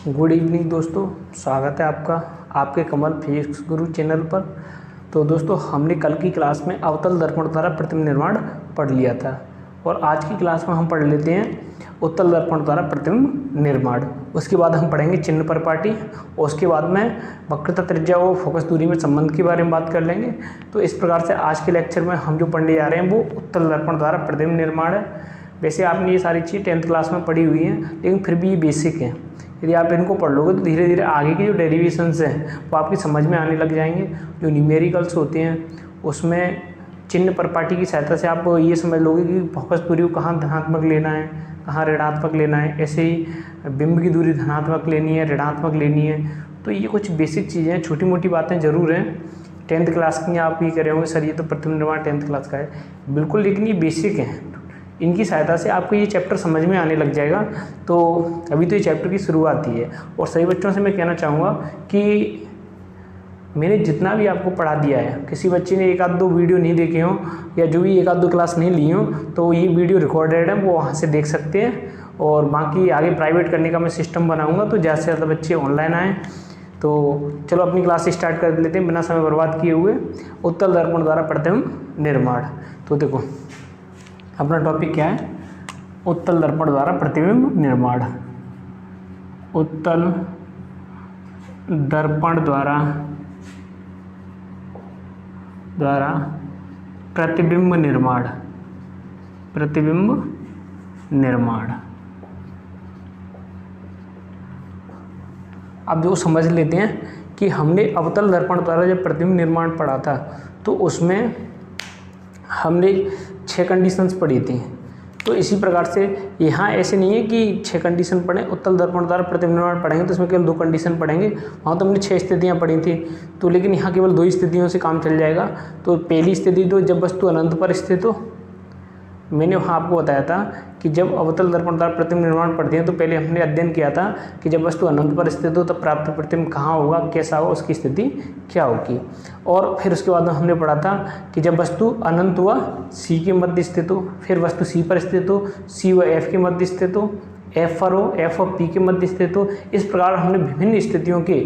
Good evening दोस्तों, स्वागत है आपका आपके कमल फिजिक्स गुरु चैनल पर। तो दोस्तों, हमने कल की क्लास में अवतल दर्पण द्वारा प्रतिबिंब निर्माण पढ़ लिया था और आज की क्लास में हम पढ़ लेते हैं उत्तल दर्पण द्वारा प्रतिबिंब निर्माण। उसके बाद हम पढ़ेंगे चिन्ह परिपाटी और उसके बाद में वक्रता त्रिज्या और फोकस दूरी में संबंध के बारे में बात कर लेंगे। तो इस प्रकार से आज के लेक्चर में हम जो पढ़ने जा रहे हैं वो उत्तल दर्पण द्वारा प्रतिबिंब निर्माण है। वैसे आपने ये सारी चीज़ 10th क्लास में पढ़ी हुई हैं, लेकिन फिर भी ये बेसिक हैं। यदि आप इनको पढ़ लोगे तो धीरे धीरे आगे की जो डेरिवेशंस हैं वो आपकी समझ में आने लग जाएंगे। जो न्यूमेरिकल्स होते हैं उसमें चिन्ह परिपाटी की सहायता से आप ये समझ लोगे कि फोकस दूरी को कहाँ धनात्मक लेना है, कहाँ ऋणात्मक लेना है। ऐसे ही बिंब की दूरी धनात्मक लेनी है, ऋणात्मक लेनी है। तो ये कुछ बेसिक चीज़ें हैं, छोटी मोटी बातें ज़रूर हैं। 10th क्लास की आप ये करे होंगे सर ये तो प्रतिबिंब निर्माण 10th क्लास का है, बिल्कुल, लेकिन ये बेसिक हैं। इनकी सहायता से आपको ये चैप्टर समझ में आने लग जाएगा। तो अभी तो ये चैप्टर की शुरुआत ही है और सभी बच्चों से मैं कहना चाहूँगा कि मैंने जितना भी आपको पढ़ा दिया है, किसी बच्चे ने एक आध दो वीडियो नहीं देखे हों या जो भी एक आध दो क्लास नहीं ली हो तो ये वीडियो रिकॉर्डेड है, वो वहाँ से देख सकते हैं। और बाकी आगे प्राइवेट करने का मैं सिस्टम बनाऊँगा तो ज़्यादा से ज़्यादा बच्चे ऑनलाइन आएँ। तो चलो अपनी क्लास स्टार्ट कर लेते हैं बिना समय बर्बाद किए हुए। उत्तल दर्पण द्वारा प्रतिबिंब निर्माण। तो देखो अपना टॉपिक क्या है, उत्तल दर्पण द्वारा प्रतिबिंब निर्माण। उत्तल दर्पण द्वारा प्रतिबिंब निर्माण। प्रतिबिंब निर्माण। अब जो समझ लेते हैं कि हमने अवतल दर्पण द्वारा जब प्रतिबिंब निर्माण पढ़ा था तो उसमें हमने 6 कंडीशंस पढ़ी थी। तो इसी प्रकार से यहाँ ऐसे नहीं है कि 6 कंडीशन पढ़ें, उत्तल दर्पण द्वारा प्रतिबिंब निर्माण पढ़ेंगे तो इसमें केवल 2 कंडीशन पढ़ेंगे। वहाँ तो हमने 6 स्थितियाँ पढ़ी थी, तो लेकिन यहाँ केवल 2 स्थितियों से काम चल जाएगा। तो पहली स्थिति तो जब वस्तु अनंत पर स्थित हो। मैंने वहाँ आपको बताया था कि जब अवतल दर्पण द्वारा प्रतिबिंब निर्माण पढ़ते हैं तो पहले हमने अध्ययन किया था कि जब वस्तु अनंत पर स्थित हो तब प्राप्त प्रतिबिंब कहाँ होगा, कैसा होगा, उसकी स्थिति क्या होगी। और फिर उसके बाद हमने पढ़ा था कि जब वस्तु अनंत व सी के मध्य स्थित हो, फिर वस्तु सी पर स्थित हो, सी व एफ के मध्य स्थित हो, एफ पर हो, एफ और पी के मध्य स्थित हो। इस प्रकार हमने विभिन्न स्थितियों के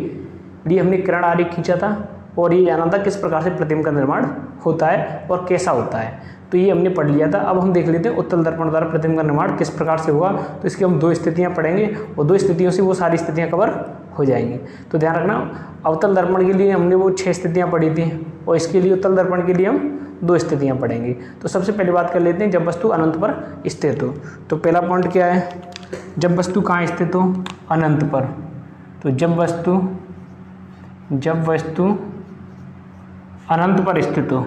लिए हमने किरण आरेख खींचा था और ये जाना था किस प्रकार से प्रतिबिंब का निर्माण होता है और कैसा होता है। तो ये हमने पढ़ लिया था। अब हम देख लेते हैं उत्तल दर्पण द्वारा प्रतिबिंब का निर्माण किस प्रकार से होगा। तो इसकी हम 2 स्थितियाँ पढ़ेंगे और 2 स्थितियों से वो सारी स्थितियाँ कवर हो जाएंगी। तो ध्यान रखना, अवतल दर्पण के लिए हमने वो 6 स्थितियाँ पढ़ी थी और इसके लिए उत्तल दर्पण के लिए हम 2 स्थितियाँ पढ़ेंगे। तो सबसे पहले बात कर लेते हैं जब वस्तु अनंत पर स्थित हो। तो पहला पॉइंट क्या है, जब वस्तु कहाँ स्थित हो, अनंत पर। तो जब वस्तु अनंत पर स्थित हो,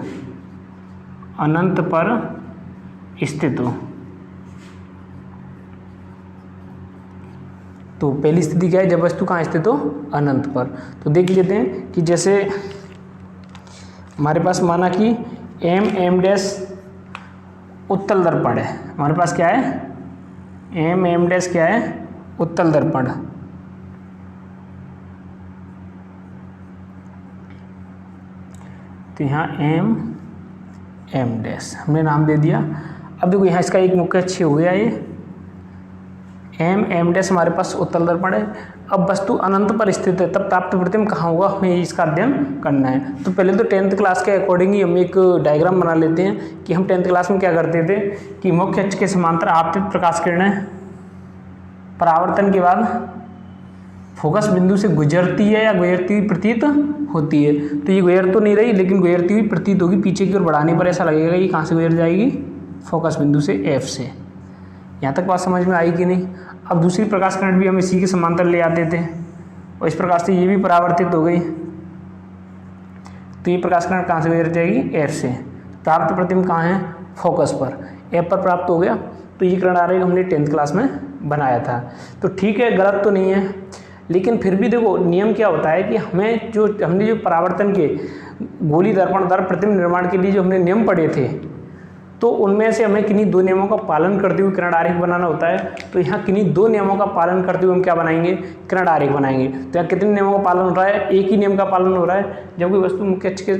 अनंत पर स्थित हो। तो पहली स्थिति क्या है, जब वस्तु कहाँ स्थित हो, अनंत पर। तो देख लेते हैं कि जैसे हमारे पास माना कि एम डैश उत्तल दर्पण है। हमारे पास क्या है, एम डैश क्या है, उत्तल दर्पण। तो यहाँ एम डैश हमने नाम दे दिया। अब देखो यहाँ इसका एक मुख्य अक्ष हो गया, ये एम डैश हमारे पास उत्तल दर्पण है। अब वस्तु अनंत पर स्थित है तब प्राप्त प्रतिबिंब कहाँ होगा, हमें इसका अध्ययन करना है। तो पहले तो 10th क्लास के अकॉर्डिंग ही हम एक डायग्राम बना लेते हैं कि हम 10th क्लास में क्या करते थे कि मुख्य अक्ष के समांतर आपतित प्रकाश किरणें परावर्तन के बाद फोकस बिंदु से गुजरती है या गुजरती हुई प्रतीत होती है। तो ये गुजर तो नहीं रही लेकिन गुजरती हुई प्रतीत होगी। पीछे की ओर बढ़ाने पर ऐसा लगेगा ये कहाँ से गुजर जाएगी, फोकस बिंदु से एफ से। यहाँ तक बात समझ में आई कि नहीं। अब दूसरी प्रकाश किरण भी हम इसी के समांतर ले आते थे और इस प्रकार से ये भी परावर्तित हो गई। तो ये प्रकाश किरण कहाँ से गुजर जाएगी, एफ से। प्राप्त प्रतिबिंब कहाँ है, फोकस पर, एफ पर प्राप्त हो गया। तो ये किरण आरेख हमने 10th क्लास में बनाया था। तो ठीक है, गलत तो नहीं है, लेकिन फिर भी देखो नियम क्या होता है कि हमने जो परावर्तन के गोली दर्पण द्वारा प्रतिबिंब निर्माण के लिए जो हमने नियम पढ़े थे तो उनमें से हमें किन्हीं 2 नियमों का पालन करते हुए किरण आरेख बनाना होता है। तो यहाँ किन्हीं 2 नियमों का पालन करते हुए हम क्या बनाएंगे, किरण आरेख बनाएंगे। तो यहाँ कितने नियमों का पालन हो रहा है, एक ही नियम का पालन हो रहा है। जब कोई वस्तु मुख्य अक्ष के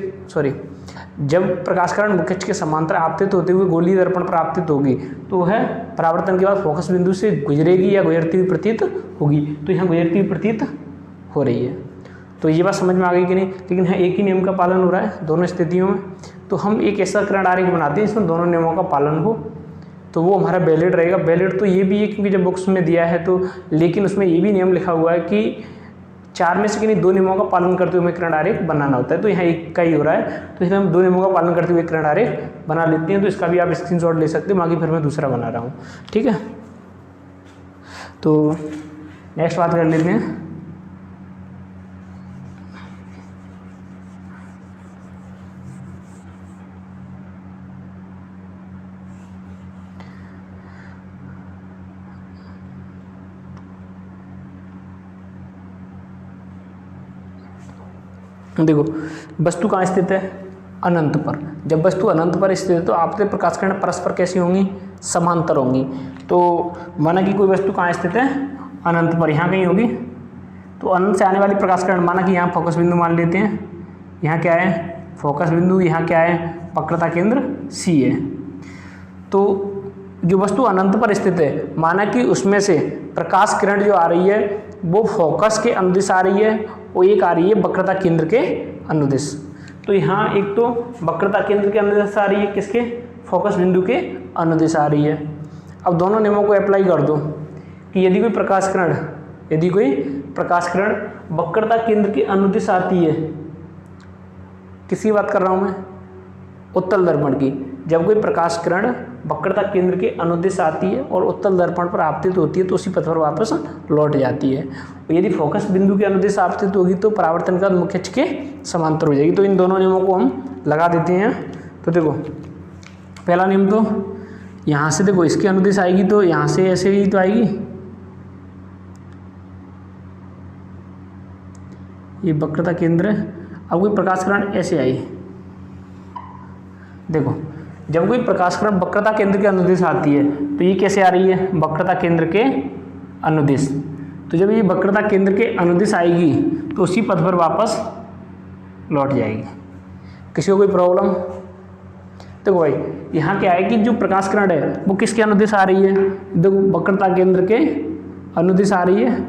जब प्रकाश किरण मुख्य अक्ष के समांतर आपतित होते हुए गोलीय दर्पण पर आपतित होगी तो वह परावर्तन के बाद फोकस बिंदु से गुजरेगी या गुजरती हुई प्रतीत होगी। तो यहाँ गुजरती हुई प्रतीत हो रही है। तो ये बात समझ में आ गई कि नहीं? लेकिन यहाँ एक ही नियम का पालन हो रहा है दोनों स्थितियों में। तो हम एक ऐसा किरण आरेख बनाते हैं जिसमें दोनों नियमों का पालन हो, तो वो हमारा वैलिड रहेगा। वैलिड तो ये भी है क्योंकि जब बुक्स में दिया है तो, लेकिन उसमें ये भी नियम लिखा हुआ है कि 4 में से किन्हीं 2 नियमों का पालन करते हुए हमें किरण आरेख बनाना होता है। तो यहाँ एक का ही हो रहा है, तो इसमें हम 2 नियमों का पालन करते हुए किरण आरेख बना लेते हैं। तो इसका भी आप स्क्रीनशॉट ले सकते हो, बाकी फिर मैं दूसरा बना रहा हूँ। ठीक है, तो नेक्स्ट बात कर लेते हैं। देखो, वस्तु कहाँ स्थित है? अनंत पर। जब वस्तु अनंत पर स्थित है तो आपतित प्रकाश किरण परस्पर कैसी होंगी? समांतर होंगी। तो माना कि कोई वस्तु कहाँ स्थित है? अनंत पर, यहाँ कहीं होगी। तो अनंत से आने वाली प्रकाश किरण, माना कि यहाँ फोकस बिंदु मान लेते हैं, यहाँ क्या है? फोकस बिंदु, यहाँ क्या है? वक्रता केंद्र सी है। तो जो वस्तु अनंत पर स्थित है, माना कि उसमें से प्रकाश किरण जो आ रही है वो फोकस के अनुदिश आ रही है और एक आ रही है वक्रता केंद्र के अनुदिश। तो यहाँ एक तो वक्रता केंद्र के अनुदिश आ रही है, किसके? फोकस बिंदु के अनुदिश आ रही है। अब दोनों नियमों को अप्लाई कर दो कि यदि कोई प्रकाश किरण वक्रता केंद्र के अनुदिश आती है, किसकी बात कर रहा हूँ मैं? उत्तल दर्पण की। जब कोई प्रकाश किरण वक्रता केंद्र के अनुदिश आती है और उत्तल दर्पण पर आपतित होती है तो उसी पथ पर वापस लौट जाती है। और यदि फोकस बिंदु के अनुदिश आपतित होगी तो परावर्तन का मुख्य अक्ष के समांतर हो जाएगी। तो इन दोनों नियमों को हम लगा देते हैं। तो देखो, पहला नियम तो यहाँ से देखो, इसके अनुदिश आएगी तो यहाँ से ऐसे ही तो आएगी, ये वक्रता केंद्र है। अब कोई प्रकाश किरण ऐसे आई, देखो जब कोई प्रकाश किरण वक्रता केंद्र के अनुदिश आती है तो ये कैसे आ रही है? वक्रता केंद्र के अनुदिश। तो जब ये वक्रता केंद्र के अनुदिश आएगी तो उसी पथ पर वापस लौट जाएगी। किसी को कोई प्रॉब्लम? देखो भाई, यहाँ क्या है कि जो प्रकाश किरण है वो किसके अनुदिश आ रही है? देखो, वक्रता केंद्र के अनुदिश आ रही है,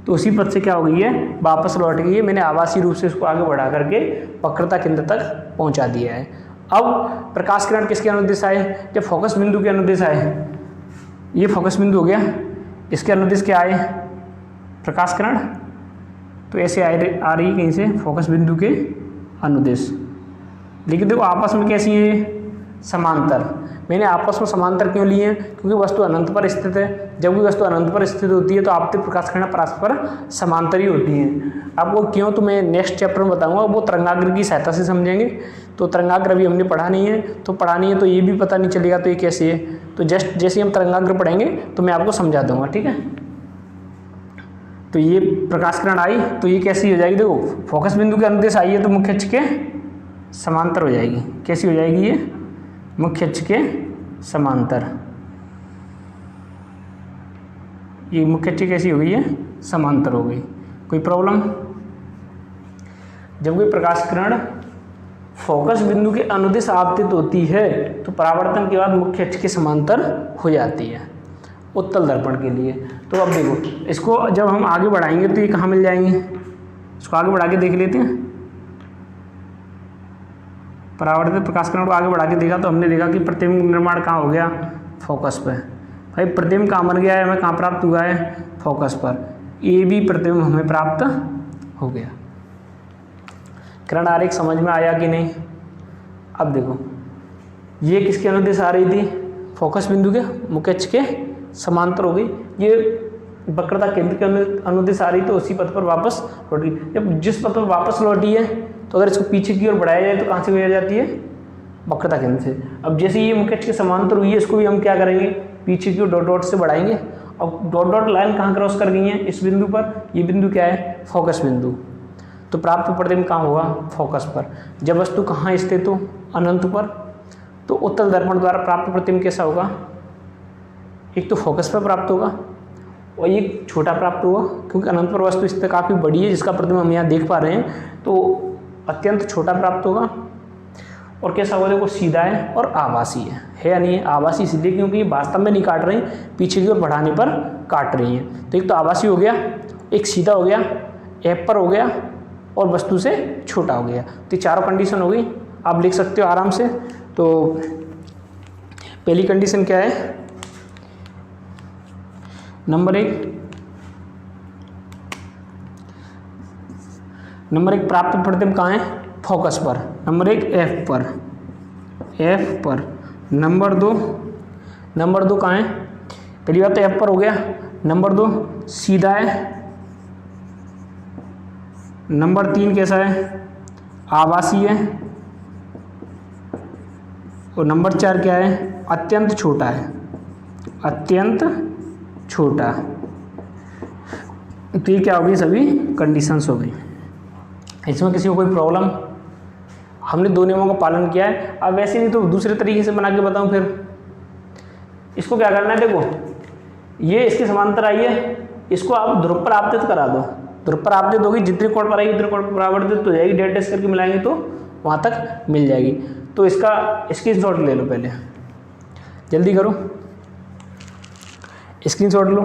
तो उसी पथ से क्या हो गई है? वापस लौट गई है। मैंने आभासी रूप से इसको आगे बढ़ा करके वक्रता केंद्र तक पहुँचा दिया है। अब प्रकाश किरण किसके अनुदिश आए? जब फोकस बिंदु के अनुदिश आए, ये फोकस बिंदु हो गया, इसके अनुदिश क्या आए? प्रकाश किरण। तो ऐसे आ रही है कहीं से फोकस बिंदु के अनुदिश। लेकिन देखो आपस में कैसी है? समांतर। मैंने आपस में समांतर क्यों लिए हैं? क्योंकि वस्तु अनंत पर स्थित है। जब भी वस्तु अनंत पर स्थित होती है तो आपतित प्रकाश किरण परस्पर समांतर ही होती हैं। आपको क्यों तो मैं नेक्स्ट चैप्टर में बताऊंगा, वो तरंगाग्र की सहायता से समझेंगे। तो तरंगाग्र अभी हमने पढ़ा नहीं है, तो ये भी पता नहीं चलेगा तो ये कैसे है। तो जस्ट जैसे हम तरंगाग्र पढ़ेंगे तो मैं आपको समझा दूंगा, ठीक है। तो ये प्रकाश किरण आई तो ये कैसी हो जाएगी? देखो, फोकस बिंदु के अनुदिश आई है तो मुख्य अक्ष के समांतर हो जाएगी। कैसी हो जाएगी ये? मुख्य अक्ष के समांतर। ये मुख्य अक्ष कैसी हो गई है? समांतर हो गई। कोई प्रॉब्लम? जब कोई प्रकाश किरण फोकस बिंदु के अनुदिश आपतित होती है तो परावर्तन के बाद मुख्य अक्ष के समांतर हो जाती है उत्तल दर्पण के लिए। तो अब देखो, इसको जब हम आगे बढ़ाएंगे तो ये कहाँ मिल जाएंगे? इसको आगे बढ़ा के देख लेते हैं। परावर्तित प्रकाश किरण को आगे बढ़ा के देखा तो हमने देखा कि प्रतिबिंब निर्माण कहाँ हो गया? फोकस पे। भाई प्रतिबिंब कहाँ बन गया है? हमें कहाँ प्राप्त हुआ है? फोकस पर। ये भी प्रतिबिंब हमें प्राप्त हो गया। किरण आरेख समझ में आया कि नहीं? अब देखो, ये किसके अनुदिश आ रही थी? फोकस बिंदु के मुख्य अक्ष के समांतर हो गई। ये वक्रता केंद्र के अनुदिश आ रही तो उसी पथ पर वापस लौटी। जब जिस पथ पर वापस लौटी है तो अगर इसको पीछे की ओर बढ़ाया जाए तो कहाँ से हो जाती है? वक्रता केंद्र से। अब जैसे ये मुख्य अक्ष के समांतर हुई है, इसको भी हम क्या करेंगे? पीछे की ओर डॉट डॉट से बढ़ाएंगे। अब डॉट डॉट लाइन कहाँ क्रॉस कर गई है? इस बिंदु पर। ये बिंदु क्या है? फोकस बिंदु। तो प्राप्त प्रतिबिंब कहाँ होगा? फोकस पर। जब वस्तु कहाँ स्थित हो? अनंत पर। तो उत्तल दर्पण द्वारा प्राप्त प्रतिबिंब कैसा होगा? एक तो फोकस पर प्राप्त होगा और ये छोटा प्राप्त होगा, क्योंकि अनंत पर वस्तु स्थिति काफ़ी बड़ी है जिसका प्रतिबिंब हम यहाँ देख पा रहे हैं, तो अत्यंत छोटा प्राप्त होगा। और कैसा होगा, देखो सीधा है और आभासी है या नहीं है। आभासी इसलिए क्योंकि वास्तव में नहीं काट रही, पीछे की ओर बढ़ाने पर काट रही हैं। तो एक तो आभासी हो गया, एक सीधा हो गया, एफ पर हो गया और वस्तु से छोटा हो गया। तो ये चारों कंडीशन हो गई, आप लिख सकते हो आराम से। तो पहली कंडीशन क्या है, नंबर एक प्राप्त प्रतिबिंब कहाँ है, फोकस पर। नंबर 1 एफ पर। नंबर दो कहाँ है, पहली बात तो एफ पर हो गया। नंबर 2 सीधा है। नंबर 3 कैसा है, आभासी है। और नंबर 4 क्या है, अत्यंत छोटा है, अत्यंत छोटा। तो ये क्या हो गई, सभी कंडीशंस हो गई। इसमें किसी को कोई प्रॉब्लम, हमने 2 नियमों का पालन किया है। अब वैसे नहीं तो दूसरे तरीके से बना के बताऊं फिर। इसको क्या करना है, देखो ये इसके समांतर आई है, इसको आप ध्रुव पर आपतित करा दो। ध्रुव पर आपतित होगी, जितने कोण पर आएगी उतने कोण पर परावर्तित हो जाएगी। डेल्टा टेस्ट करके मिलाएंगे तो वहाँ तक मिल जाएगी। तो इसका स्क्रीनशॉट ले लो, पहले जल्दी करो, स्क्रीनशॉट लो।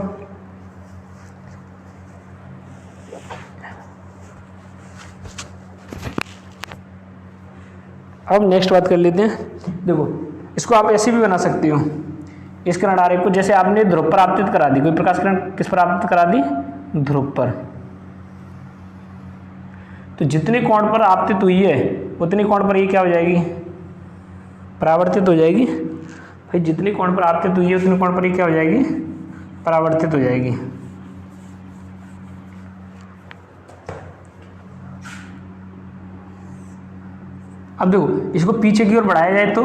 अब नेक्स्ट बात कर लेते हैं। देखो इसको आप ऐसे भी बना सकते हो, इस किरण आरेख को, जैसे आपने ध्रुव पर आपतित करा दी, कोई प्रकाश किरण किस पर आपतित करा दी, ध्रुव पर। तो जितने कोण पर आपतित हुई है उतने कोण पर ये क्या हो जाएगी, परावर्तित हो जाएगी। फिर जितने कोण पर आपतित हुई है उतने कोण पर ये क्या हो जाएगी, परावर्तित हो जाएगी। अब देखो इसको पीछे की ओर बढ़ाया जाए तो,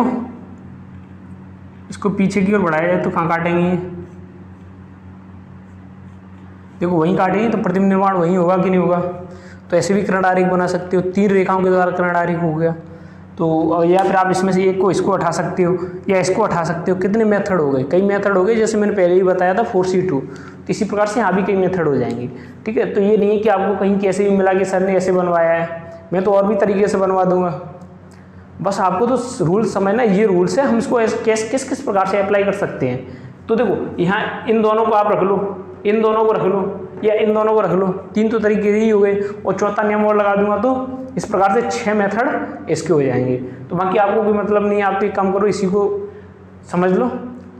इसको पीछे की ओर बढ़ाया जाए तो कहाँ काटेंगे, देखो वहीं काटेंगे तो प्रतिबिंब निर्माण वहीं होगा कि नहीं होगा। तो ऐसे भी किरण आरेख बना सकते हो, 3 रेखाओं के द्वारा किरण आरेख हो गया। तो या फिर आप इसमें से एक को, इसको हटा सकते हो या इसको हटा सकते हो। कितने मेथड हो गए, कई मेथड हो गए, जैसे मैंने पहले ही बताया था 4C2। तो इसी प्रकार से यहाँ भी कई मेथड हो जाएंगे, ठीक है। तो ये नहीं है कि आपको कहीं कैसे भी मिला कि सर ने ऐसे बनवाया है, मैं तो और भी तरीके से बनवा दूंगा। बस आपको तो रूल समझना, ये रूल्स है, हम इसको किस किस प्रकार से अप्लाई कर सकते हैं। तो देखो यहाँ इन दोनों को आप रख लो, इन दोनों को रख लो या इन दोनों को रख लो, 3 तो तरीके ही हो गए। और चौथा नियम और लगा दूंगा तो इस प्रकार से 6 मेथड इसके हो जाएंगे। तो बाकी आपको कोई मतलब नहीं है, आप तो एक काम करो, इसी को समझ लो,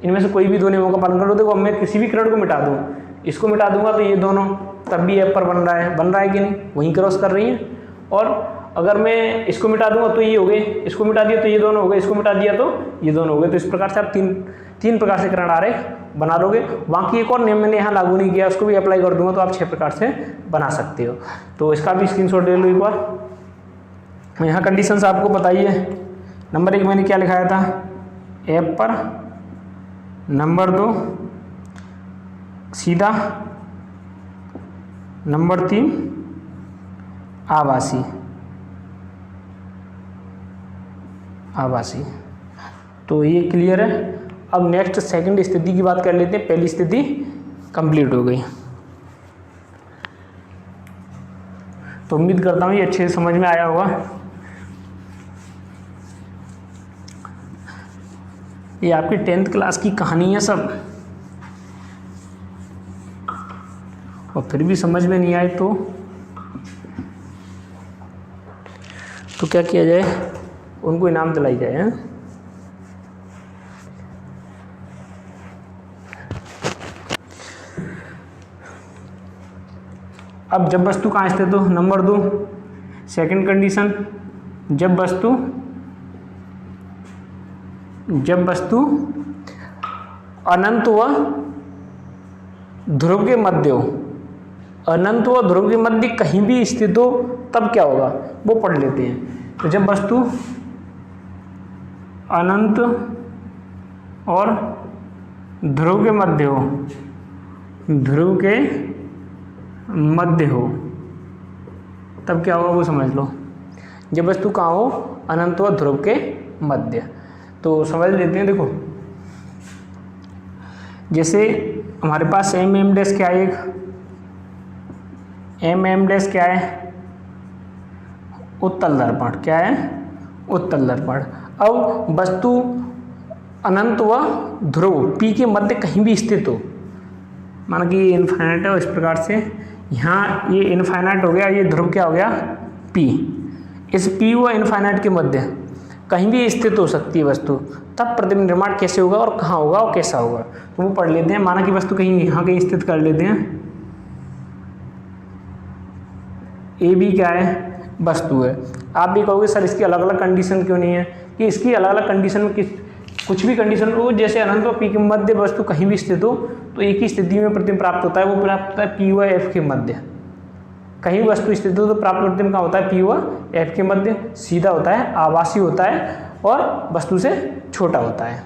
इनमें से कोई भी 2 नियमों का पालन कर लो। देखो अब मैं किसी भी किरण को मिटा दूँ, इसको मिटा दूंगा तो ये दोनों तब भी एफ पर बन रहा है कि नहीं, वहीं क्रॉस कर रही हैं। और अगर मैं इसको मिटा दूंगा तो ये हो गए, इसको मिटा दिया तो ये दोनों हो गए, इसको मिटा दिया तो ये दोनों हो गए। तो इस प्रकार से आप तीन प्रकार से किरण आरेख बना लोगे। बाकी एक और नियम मैंने यहाँ लागू नहीं किया, उसको भी अप्लाई कर दूंगा तो आप 6 प्रकार से बना सकते हो। तो इसका भी स्क्रीनशॉट ले लो एक बार। यहाँ कंडीशंस आपको बताइए। नंबर 1 मैंने क्या लिखाया था, एफ पर। नंबर 2 सीधा। नंबर 3 आभासी। तो ये क्लियर है। अब नेक्स्ट सेकंड स्थिति की बात कर लेते हैं। पहली स्थिति कंप्लीट हो गई, तो उम्मीद करता हूँ ये अच्छे से समझ में आया होगा। ये आपकी 10th क्लास की कहानी है सब, और फिर भी समझ में नहीं आए तो क्या किया जाए, उनको इनाम दिलाई जाए। हैं? अब जब वस्तु कहाँ स्थित हो, नंबर 2 सेकंड कंडीशन, जब वस्तु अनंत व ध्रुव के मध्य हो, अनंत व ध्रुव के मध्य कहीं भी स्थित हो, तब क्या होगा वो पढ़ लेते हैं। तो जब वस्तु अनंत और ध्रुव के मध्य हो, तब क्या होगा वो समझ लो। जब वस्तु कहाँ हो, अनंत व ध्रुव के मध्य। तो समझ लेते हैं। देखो जैसे हमारे पास एम डैश क्या है, एम डैश क्या है, उत्तल दर्पण। क्या है, उत्तल दर्पण। अब वस्तु अनंत व ध्रुव P के मध्य कहीं भी स्थित हो, माना कि ये इनफाइनाइट है, इस प्रकार से यहाँ ये इनफाइनाइट हो गया, ये ध्रुव क्या हो गया P। इस P व इनफाइनाइट के मध्य कहीं भी स्थित हो सकती है वस्तु, तब प्रतिबिंब निर्माण कैसे होगा और कहाँ होगा और कैसा होगा, तो वो पढ़ लेते हैं। माना कि वस्तु कहीं यहाँ कहीं स्थित कर लेते हैं, ए बी क्या है वस्तु है। आप भी कहोगे सर इसकी अलग अलग कंडीशन क्यों नहीं है, कि इसकी अलग अलग कंडीशन में कुछ भी कंडीशन हो, जैसे अनंत व P के मध्य वस्तु कहीं भी स्थित हो तो एक ही स्थिति में प्रतिबिंब प्राप्त होता है, वो प्राप्त होता है P व F के मध्य। कहीं वस्तु स्थित हो तो प्राप्त प्रतिबिंब कहाँ होता है P व F के मध्य, सीधा होता है, आभासी होता है और वस्तु से छोटा होता है।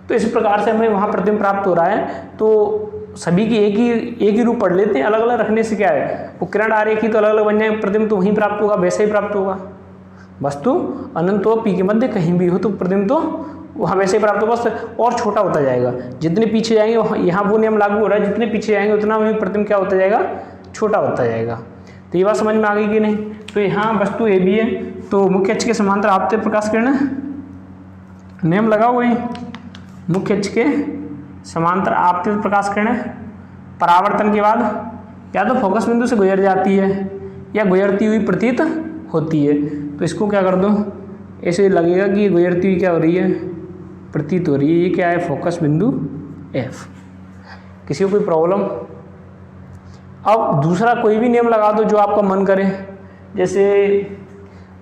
तो इस प्रकार से हमें वहाँ प्रतिबिंब प्राप्त हो रहा है, तो सभी की एक ही रूप पढ़ लेते हैं। अलग अलग रखने से क्या है, वो किरण आरेखी तो अलग अलग बन जाए, प्रतिबिंब तो वहीं प्राप्त होगा, वैसे ही प्राप्त होगा। वस्तु अनंत व P के मध्य कहीं भी हो तो प्रतिबिंब तो वहाँ वैसे ही प्राप्त होगा, और छोटा होता जाएगा। जितने पीछे जाएंगे यहाँ वो नियम लागू हो रहा है, जितने पीछे जाएंगे उतना वही प्रतिबिंब क्या होता जाएगा, छोटा होता जाएगा। तो ये बात समझ में आ गई कि नहीं। तो यहाँ वस्तु ए बी है, तो मुख्य अक्ष के समांतर आपतित प्रकाश किरण नियम लगाओ, वही मुख्य अक्ष के समांतर आपतित प्रकाश किरण परावर्तन के बाद या तो फोकस बिंदु से गुजर जाती है या गुजरती हुई प्रतीत होती है। तो इसको क्या कर दो, ऐसे लगेगा कि गुजरती हुई क्या हो रही है, प्रतीत हो रही है। ये क्या है, फोकस बिंदु F। किसी को कोई प्रॉब्लम। अब दूसरा कोई भी नियम लगा दो जो आपका मन करे, जैसे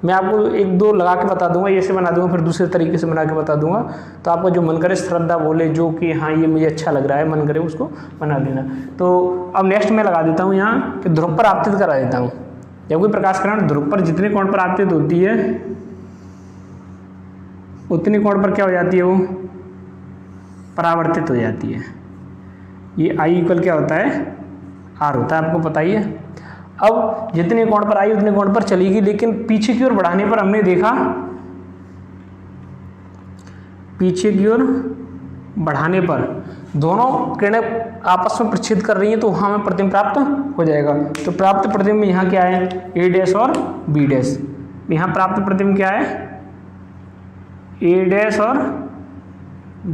मैं आपको एक दो लगा के बता दूंगा, ऐसे बना दूंगा, फिर दूसरे तरीके से बना के बता दूंगा, तो आपका जो मन करे श्रद्धा बोले, जो कि हाँ ये मुझे अच्छा लग रहा है, मन करे उसको बना देना। तो अब नेक्स्ट मैं लगा देता हूँ यहाँ कि ध्रुव पर आपतित करा देता हूँ। जब कोई प्रकाश किरण ध्रुव पर जितने कोण पर आपतित होती है उतनी कोण पर क्या हो जाती है, वो परावर्तित हो जाती है। ये I इक्वल क्या होता है, R होता है, आपको पता ही है। अब जितने कोण पर आई उतने कोण पर चलेगी, लेकिन पीछे की ओर बढ़ाने पर हमने देखा, पीछे की ओर बढ़ाने पर दोनों किरणें आपस में प्रच्छेद कर रही हैं, तो वहाँ हमें प्रतिबिंब प्राप्त हो जाएगा। तो प्राप्त प्रतिबिंब यहाँ क्या है, A डैश और B डैश। यहाँ प्राप्त प्रतिबिंब क्या है, A डैश और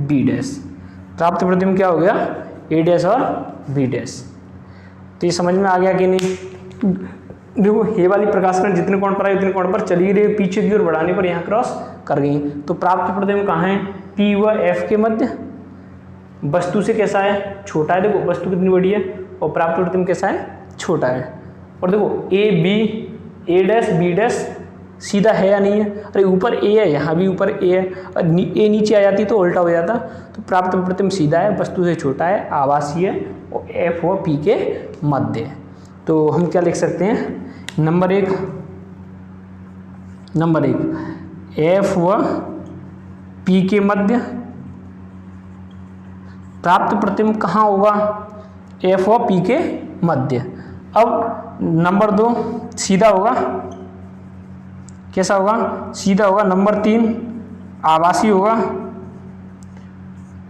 B डैश। प्राप्त प्रतिबिंब क्या हो गया, A डैश और B डैश। तो ये समझ में आ गया कि नहीं। देखो ये वाली प्रकाश किरण जितने कोण पर आई उतने कोण पर चली रही, पीछे की ओर बढ़ाने पर यहाँ क्रॉस कर गई। तो प्राप्त प्रतिबिंब कहाँ है, P व F के मध्य। वस्तु से कैसा है, छोटा है। देखो वस्तु कितनी बड़ी है और प्राप्त प्रतिबिंब कैसा है, छोटा है। और देखो A डैश B डैश सीधा है या नहीं है, अरे ऊपर A है, यहाँ भी ऊपर A है, और A नीचे आ जाती तो उल्टा हो जाता। तो प्राप्त प्रतिबिंब सीधा है, वस्तु से छोटा है, आभासी है और F व P के मध्य है। तो हम क्या लिख सकते हैं, नंबर एक F व P के मध्य प्राप्त प्रतिबिंब कहाँ होगा, F व P के मध्य। अब नंबर 2 सीधा होगा, कैसा होगा, सीधा होगा। नंबर 3 आभासी होगा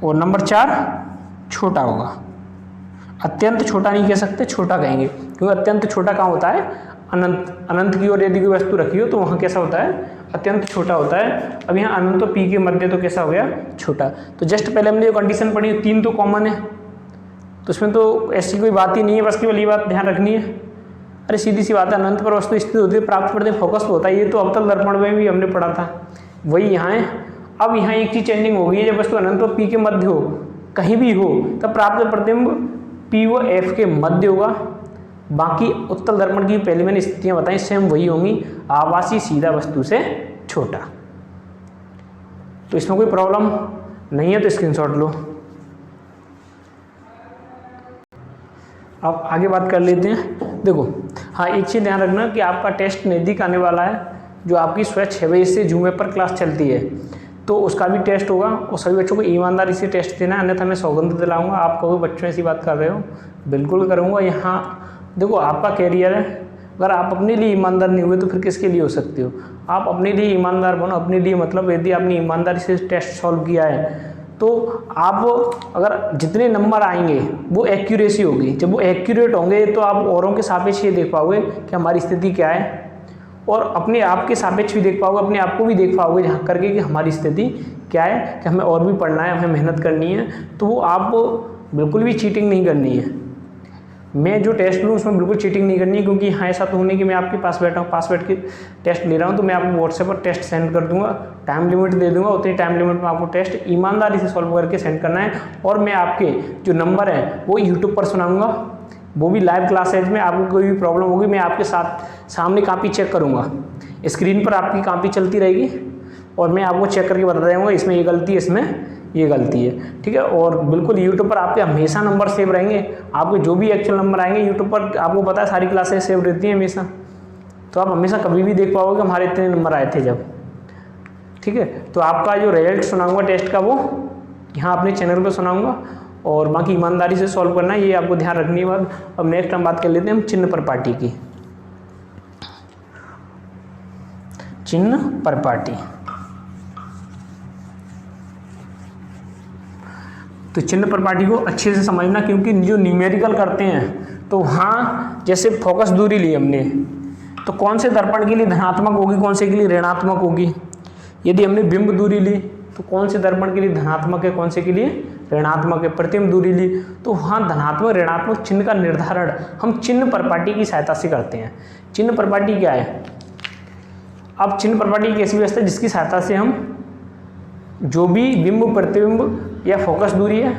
और नंबर 4 छोटा होगा। अत्यंत छोटा नहीं कह सकते, छोटा कहेंगे, क्योंकि अत्यंत छोटा कहाँ होता है, अनंत की ओर यदि कोई वस्तु रखी हो तो वहाँ कैसा होता है, अत्यंत छोटा होता है। अब यहाँ अनंत तो P के मध्य तो कैसा हो गया, छोटा। तो जस्ट पहले हमने जो कंडीशन पढ़ी 3 तो कॉमन है, तो उसमें तो ऐसी कोई बात ही नहीं है, बस केवल ये बात ध्यान रखनी है। अरे सीधी सी बात है, अनंत पर वस्तु स्थित होती है, प्राप्त प्रतिबिंब फोकस होता है। ये तो अवतल दर्पण में भी हमने पढ़ा था, वही यहाँ है। अब यहाँ एक चीज चेंजिंग हो गई है, जब वस्तु अनंत व P के मध्य हो, कहीं भी हो, तब प्राप्त प्रतिबिंब P व F के मध्य होगा। बाकी उत्तल दर्पण की पहले मैंने स्थितियां बताई, सेम वही होंगी, आभासी, सीधा, वस्तु से छोटा। तो इसमें कोई प्रॉब्लम नहीं है, तो स्क्रीनशॉट लो। अब आगे बात कर लेते हैं। देखो हाँ, एक चीज़ ध्यान रखना कि आपका टेस्ट नज़दीक आने वाला है, जो आपकी सुबह 6 बजे से जूम पर क्लास चलती है, तो उसका भी टेस्ट होगा और सभी बच्चों को ईमानदारी से टेस्ट देना है, अन्यथा मैं सौगंध दिलाऊंगा। आप कहोगे बच्चों ऐसी बात कर रहे हो, बिल्कुल करूँगा। यहाँ देखो आपका कैरियर है, अगर आप अपने लिए ईमानदार नहीं हुए तो फिर किसके लिए हो सकते हो। आप अपने लिए ईमानदार बनो। अपने लिए मतलब यदि आपने ईमानदारी से टेस्ट सॉल्व किया है तो आप अगर जितने नंबर आएंगे वो एक्यूरेसी होगी। जब वो एक्यूरेट होंगे तो आप औरों के सापेक्ष ये देख पाओगे कि हमारी स्थिति क्या है, और अपने आप के सापेक्ष भी देख पाओगे, अपने आप को भी देख पाओगे जहाँ करके कि हमारी स्थिति क्या है, कि हमें और भी पढ़ना है, हमें मेहनत करनी है। तो वो आप बिल्कुल भी चीटिंग नहीं करनी है। मैं जो टेस्ट लूँ उसमें बिल्कुल चीटिंग नहीं करनी है, क्योंकि यहाँ ऐसा तो होने कि मैं आपके पास बैठा हूँ, पास बैठ के टेस्ट ले रहा हूँ, तो मैं आपको व्हाट्सएप पर टेस्ट सेंड कर दूंगा, टाइम लिमिट दे दूंगा, उतनी टाइम लिमिट में आपको टेस्ट ईमानदारी से सॉल्व करके सेंड करना है। और मैं आपके जो नंबर हैं वो यूट्यूब पर सुनाऊँगा, वो भी लाइव क्लासेज में। आपको कोई भी प्रॉब्लम होगी मैं आपके साथ सामने कॉपी चेक करूँगा, स्क्रीन पर आपकी कॉपी चलती रहेगी और मैं आपको चेक करके बता दूँगा इसमें ये गलती है, इसमें ये गलती है, ठीक है। और बिल्कुल यूट्यूब पर आपके हमेशा नंबर सेव रहेंगे, आपके जो भी एक्चुअल नंबर आएंगे यूट्यूब पर आपको पता है सारी क्लासेज सेव रहती हैं हमेशा, तो आप हमेशा कभी भी देख पाओगे हमारे इतने नंबर आए थे जब, ठीक है। तो आपका जो रिजल्ट सुनाऊंगा टेस्ट का वो यहाँ अपने चैनल पर सुनाऊंगा, और बाकी ईमानदारी से सॉल्व करना है, ये आपको ध्यान रखनी है बात। अब नेक्स्ट हम बात कर लेते हैं हम चिन्ह परिपाटी की। चिन्ह परिपाटी, तो चिन्ह परिपाटी को अच्छे से समझना, क्योंकि जो न्यूमेरिकल करते हैं तो वहाँ जैसे फोकस दूरी ली हमने, तो कौन से दर्पण के लिए धनात्मक होगी, कौन से के लिए ऋणात्मक होगी। यदि हमने बिंब दूरी ली तो कौन से दर्पण के लिए धनात्मक है, कौन से के लिए ऋणात्मक है। प्रतिबिंब दूरी ली तो वहाँ धनात्मक ऋणात्मक चिन्ह का निर्धारण हम चिन्ह परिपाटी की सहायता से करते हैं। चिन्ह परिपाटी क्या है? अब चिन्ह परिपाटी एक ऐसी व्यवस्था है जिसकी सहायता से हम जो भी बिंब, प्रतिबिंब या फोकस दूरी है,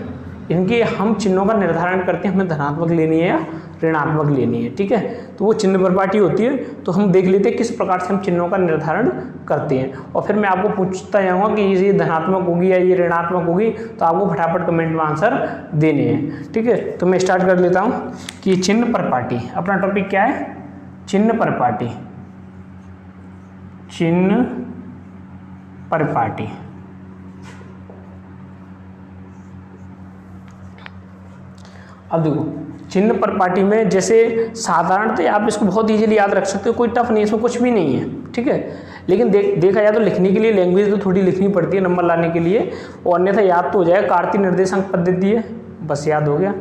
इनके हम चिन्हों का निर्धारण करते हैं, हमें धनात्मक लेनी है या ऋणात्मक लेनी है, ठीक है। तो वो चिन्ह परिपाटी होती है। तो हम देख लेते हैं किस प्रकार से हम चिन्हों का निर्धारण करते हैं, और फिर मैं आपको पूछता जाऊँगा कि ये धनात्मक होगी या ये ऋणात्मक होगी, तो आपको फटाफट कमेंट में आंसर देने हैं, ठीक है। तो मैं स्टार्ट कर लेता हूँ कि चिन्ह परिपाटी, अपना टॉपिक क्या है? चिन्ह परिपाटी। चिन्ह परिपाटी, अब देखो चिन्ह परिपाटी में जैसे साधारणतः आप इसको बहुत इजीली याद रख सकते हो, कोई टफ नहीं, इसमें कुछ भी नहीं है, ठीक है। लेकिन देखा जाए तो लिखने के लिए लैंग्वेज तो थोड़ी लिखनी पड़ती है नंबर लाने के लिए, और अन्यथा याद तो हो जाएगा। कार्तीय निर्देशांक पद्धति है, बस याद हो गया,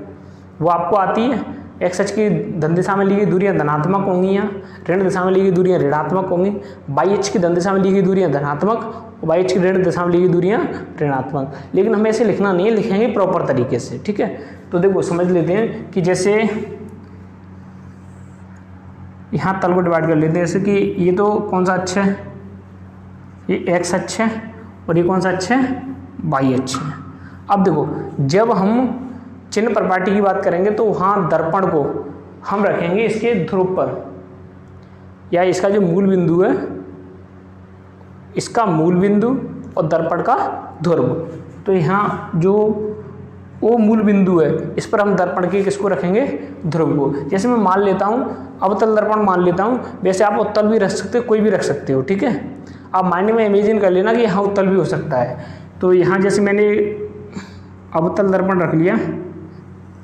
वो आपको आती है। एक्स अक्ष की धन दिशा में ली गई दूरियां धनात्मक होंगी, यहाँ ऋण दिशा में ली गई दूरियां ऋणात्मक होंगी। वाई अक्ष की धन दिशा में ली गई दूरियां धनात्मक, वाई अक्ष की ऋण दिशा में ली गई दूरियां ऋणात्मक। लेकिन हमें ऐसे लिखना नहीं है, लिखेंगे प्रॉपर तरीके से, ठीक है। तो देखो समझ लेते हैं कि जैसे यहाँ तल को डिवाइड कर लेते हैं, जैसे कि ये तो कौन सा अक्ष है? ये एक्स अक्ष है, और ये कौन सा अक्ष है? वाई अक्ष है। अब देखो जब हम चिन्ह परिपाटी की बात करेंगे तो वहाँ दर्पण को हम रखेंगे इसके ध्रुव पर, या इसका जो मूल बिंदु है, इसका मूल बिंदु और दर्पण का ध्रुव। तो यहाँ जो वो मूल बिंदु है, इस पर हम दर्पण के किसको रखेंगे? ध्रुव को। जैसे मैं मान लेता हूँ अवतल दर्पण मान लेता हूँ, वैसे आप उत्तल भी रख सकते हो, कोई भी रख सकते हो, ठीक है। आप माइंड में इमेजिन कर लेना कि यहाँ उत्तल भी हो सकता है। तो यहाँ जैसे मैंने अवतल दर्पण रख लिया,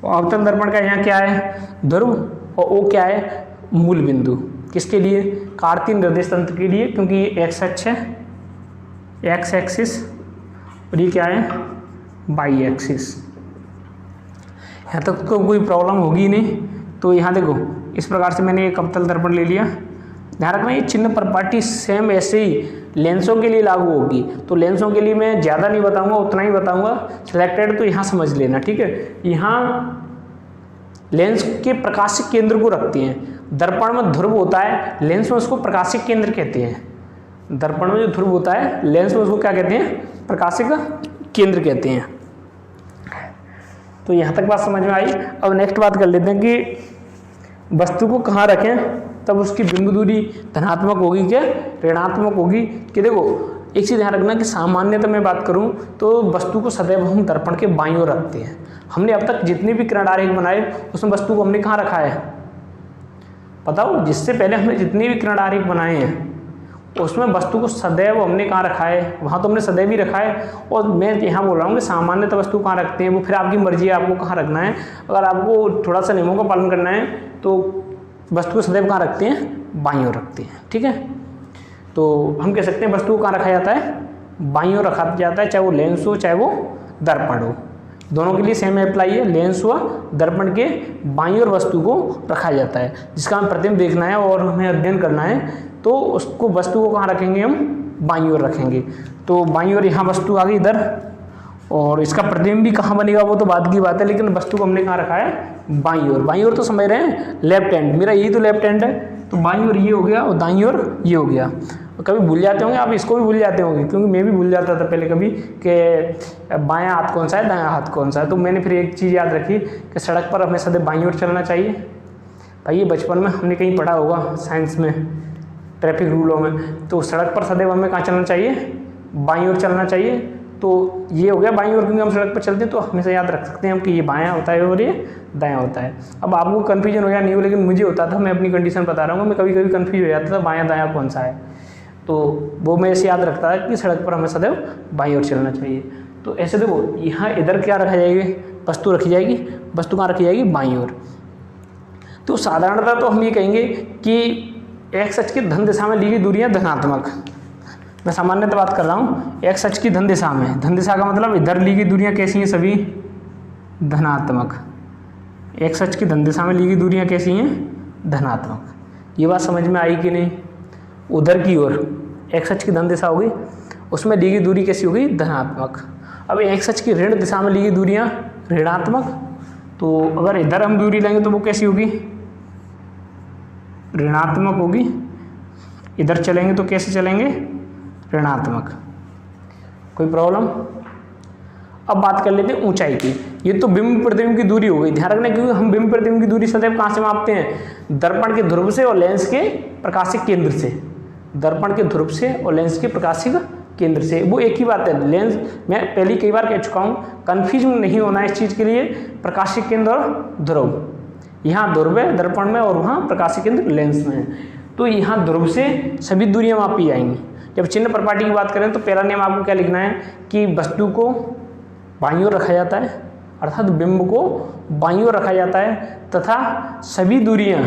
और अवतल दर्पण का यहाँ क्या है? ध्रुव, और वो क्या है? मूल बिंदु। किसके लिए? कार्तीय निर्देश तंत्र के लिए, क्योंकि ये एक्स अक्ष है, एक्स एक्सिस, और ये क्या है? Y axis. यहाँ तक तो कोई प्रॉब्लम होगी नहीं। तो यहाँ देखो इस प्रकार से मैंने एक अवतल दर्पण ले लिया। ध्यान रखना ये चिन्ह परिपाटी सेम ऐसे ही लेंसों के लिए लागू होगी। तो लेंसों के लिए मैं ज़्यादा नहीं बताऊंगा, उतना ही बताऊंगा सिलेक्टेड, तो यहाँ समझ लेना, ठीक है। यहाँ लेंस के प्रकाशिक केंद्र को रखते हैं। दर्पण में ध्रुव होता है, लेंस में उसको प्रकाशिक केंद्र कहते हैं। दर्पण में जो ध्रुव होता है, लेंस में उसको क्या कहते हैं? प्रकाशिक केंद्र कहते हैं। तो यहाँ तक बात समझ में आई। अब नेक्स्ट बात कर लेते हैं कि वस्तु को कहाँ रखें तब उसकी बिंब दूरी धनात्मक होगी क्या ऋणात्मक होगी। कि देखो एक चीज़ ध्यान रखना कि सामान्यतः मैं बात करूं तो वस्तु को सदैव हम दर्पण के बाईं ओर रखते हैं। हमने अब तक जितने भी किरण आरेख बनाए उसमें वस्तु को हमने कहाँ रखा है बताओ? जिससे पहले हमने जितने भी किरण आरेख बनाए हैं उसमें वस्तु को सदैव हमने कहाँ रखा है? वहाँ तो हमने सदैव ही रखा है। और मैं यहाँ बोल रहा हूँ कि सामान्यतः वस्तु कहाँ रखते हैं, वो फिर आपकी मर्जी है आपको कहाँ रखना है। अगर आपको थोड़ा सा नियमों का पालन करना है तो वस्तु को सदैव कहाँ रखते हैं? बाईं ओर रखते हैं, ठीक है। तो हम कह सकते हैं वस्तु को कहाँ रखा जाता है? बाईं ओर रखा जाता है, चाहे वो लेंस हो चाहे वो दर्पण हो, दोनों के लिए सेम अप्लाई है। लेंस व दर्पण के बाईं ओर वस्तु को रखा जाता है, जिसका हमें प्रतिबिंब देखना है और हमें अध्ययन करना है तो उसको वस्तु को कहाँ रखेंगे हम, बाईं ओर रखेंगे। तो बाईं ओर यहाँ वस्तु आ गई इधर, और इसका प्रतिबिंब भी कहाँ बनेगा वो तो बाद की बात है, लेकिन वस्तु को हमने कहाँ रखा है, बाईं ओर। बाईं ओर तो समझ रहे हैं, लेफ्ट हैंड, मेरा यही तो लेफ्ट हैंड है, तो बाईं ओर ये हो गया और दाईं ओर ये हो गया। कभी भूल जाते होंगे आप, इसको भी भूल जाते होंगे, क्योंकि मैं भी भूल जाता था पहले कभी कि बायां हाथ कौन सा है, दायां हाथ कौन सा है। तो मैंने फिर एक चीज़ याद रखी कि सड़क पर हमें सदैव बाईं ओर चलना चाहिए। भाई ये बचपन में हमने कहीं पढ़ा होगा साइंस में, ट्रैफिक रूलों में, तो सड़क पर सदैव हमें कहाँ चलना चाहिए, बाईं ओर चलना चाहिए। तो ये हो गया बाईं ओर, क्योंकि हम सड़क पर चलते हैं तो हमेशा याद रख सकते हैं हम कि ये बायां होता है और ये दायां होता है। अब आपको कन्फ्यूजन हो या नहीं हो, लेकिन मुझे होता था, मैं अपनी कंडीशन बता रहा हूँ, मैं कभी कभी कन्फ्यूज हो जाता था बायां दायां कौन सा है। तो वो मैं ऐसे याद रखता था कि सड़क पर हमें सदैव बाईं ओर चलना चाहिए। तो ऐसे देखो, यहाँ इधर क्या रखा जाएगी, वस्तु रखी जाएगी, वस्तु कहाँ रखी जाएगी, बाईं ओर। तो साधारणतः तो हम ये कहेंगे कि एक्स अक्ष की धन दिशा में ली गई दूरियां धनात्मक, मैं सामान्यतः बात कर रहा हूँ, एक्स अक्ष की धन दिशा में, धन दिशा का मतलब इधर ली गई दूरियां कैसी हैं, सभी धनात्मक। एक्स अक्ष की धन दिशा में ली गई दूरियां कैसी हैं, धनात्मक। ये बात समझ में आई कि नहीं। उधर की ओर एक्स अक्ष की धन दिशा होगी, उसमें ली गई दूरी कैसी होगी, धनात्मक। अब एक्स अक्ष की ऋण दिशा में ली गई दूरियां ऋणात्मक, तो अगर इधर हम दूरी लेंगे तो वो कैसी होगी, ऋणात्मक होगी। इधर चलेंगे तो कैसे चलेंगे, ऋणात्मक। कोई प्रॉब्लम। अब बात कर लेते हैं ऊंचाई की। ये तो बिंब प्रतिबिंब की दूरी हो गई, ध्यान रखना, क्योंकि हम बिंब प्रतिबिंब की दूरी सदैव कहाँ से मापते हैं, दर्पण के ध्रुव से और लेंस के प्रकाशिक केंद्र से। दर्पण के ध्रुव से और लेंस के प्रकाशिक केंद्र से, वो एक ही बात है। लेंस मैं पहले कई बार कह चुका हूँ, कन्फ्यूज नहीं होना है इस चीज़ के लिए। प्रकाशिक केंद्र और ध्रुव, यहाँ ध्रुव है दर्पण में और वहाँ प्रकाशिक केंद्र लेंस में है। तो यहाँ ध्रुव से सभी दूरियाँ मापी जाएंगी। जब चिन्ह प्रपाटी की बात करें तो पहला नियम आपको क्या लिखना है कि वस्तु को बाईं ओर रखा जाता है, अर्थात बिंब को बाईं ओर रखा जाता है, तथा सभी दूरियां,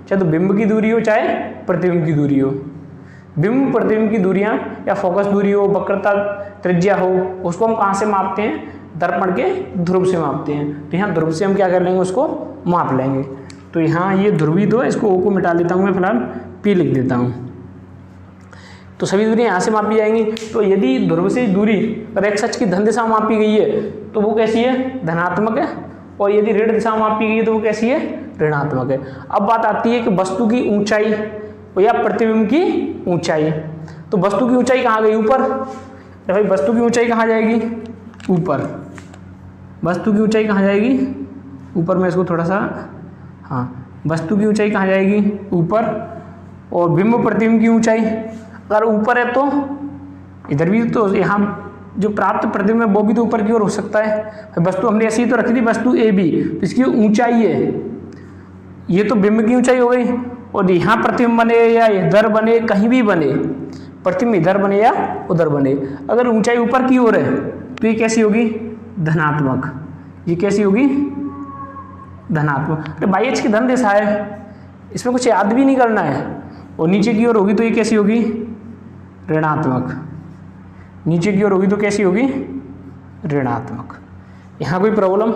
चाहे तो बिंब की दूरी हो चाहे प्रतिबिंब की दूरी हो, बिंब प्रतिबिंब की दूरियां या फोकस दूरी हो, वक्रता त्रिज्या हो, उसको हम कहाँ से मापते हैं, दर्पण के ध्रुव से मापते हैं। तो यहाँ ध्रुव से हम क्या कर लेंगे, उसको माप लेंगे। तो यहाँ ये ध्रुवीय है, इसको ओ को मिटा लेता हूँ मैं, फिलहाल पी लिख देता हूँ। तो सभी दूरियां यहाँ से मापी जाएंगी। तो यदि ध्रुव से दूरी अगर एक्स अक्ष की धन दिशा में मापी गई है तो वो कैसी है, धनात्मक है, और यदि ऋण दिशा में मापी गई है तो वो कैसी है, ऋणात्मक है। अब बात आती है कि वस्तु की ऊंचाई या प्रतिबिंब की ऊंचाई। तो वस्तु की ऊंचाई कहाँ गई, ऊपर। तो भाई वस्तु की ऊंचाई कहाँ जाएगी, ऊपर। वस्तु की ऊंचाई कहाँ जाएगी, ऊपर। में इसको थोड़ा सा, हाँ, वस्तु की ऊंचाई कहाँ जाएगी, ऊपर। और बिंब प्रतिबिंब की ऊंचाई अगर ऊपर है तो इधर भी, तो यहाँ जो प्राप्त प्रतिबिंब है वो भी तो ऊपर की ओर हो सकता है। वस्तु हमने ऐसी तो रखी थी, वस्तु ए बी, तो इसकी ऊंचाई है, ये तो बिंब की ऊंचाई हो गई। और यहाँ प्रतिबिंब बने या इधर बने, कहीं भी बने, प्रतिबिंब इधर बने या उधर बने, अगर ऊंचाई ऊपर की ओर है तो ये कैसी होगी, धनात्मक। ये कैसी होगी, धनात्मक। अरे बाई एच की धन दिशा है, इसमें कुछ याद भी नहीं करना है। और नीचे की ओर होगी तो ये कैसी होगी, ऋणात्मक। नीचे की ओर होगी तो कैसी होगी, ऋणात्मक। यहाँ कोई प्रॉब्लम।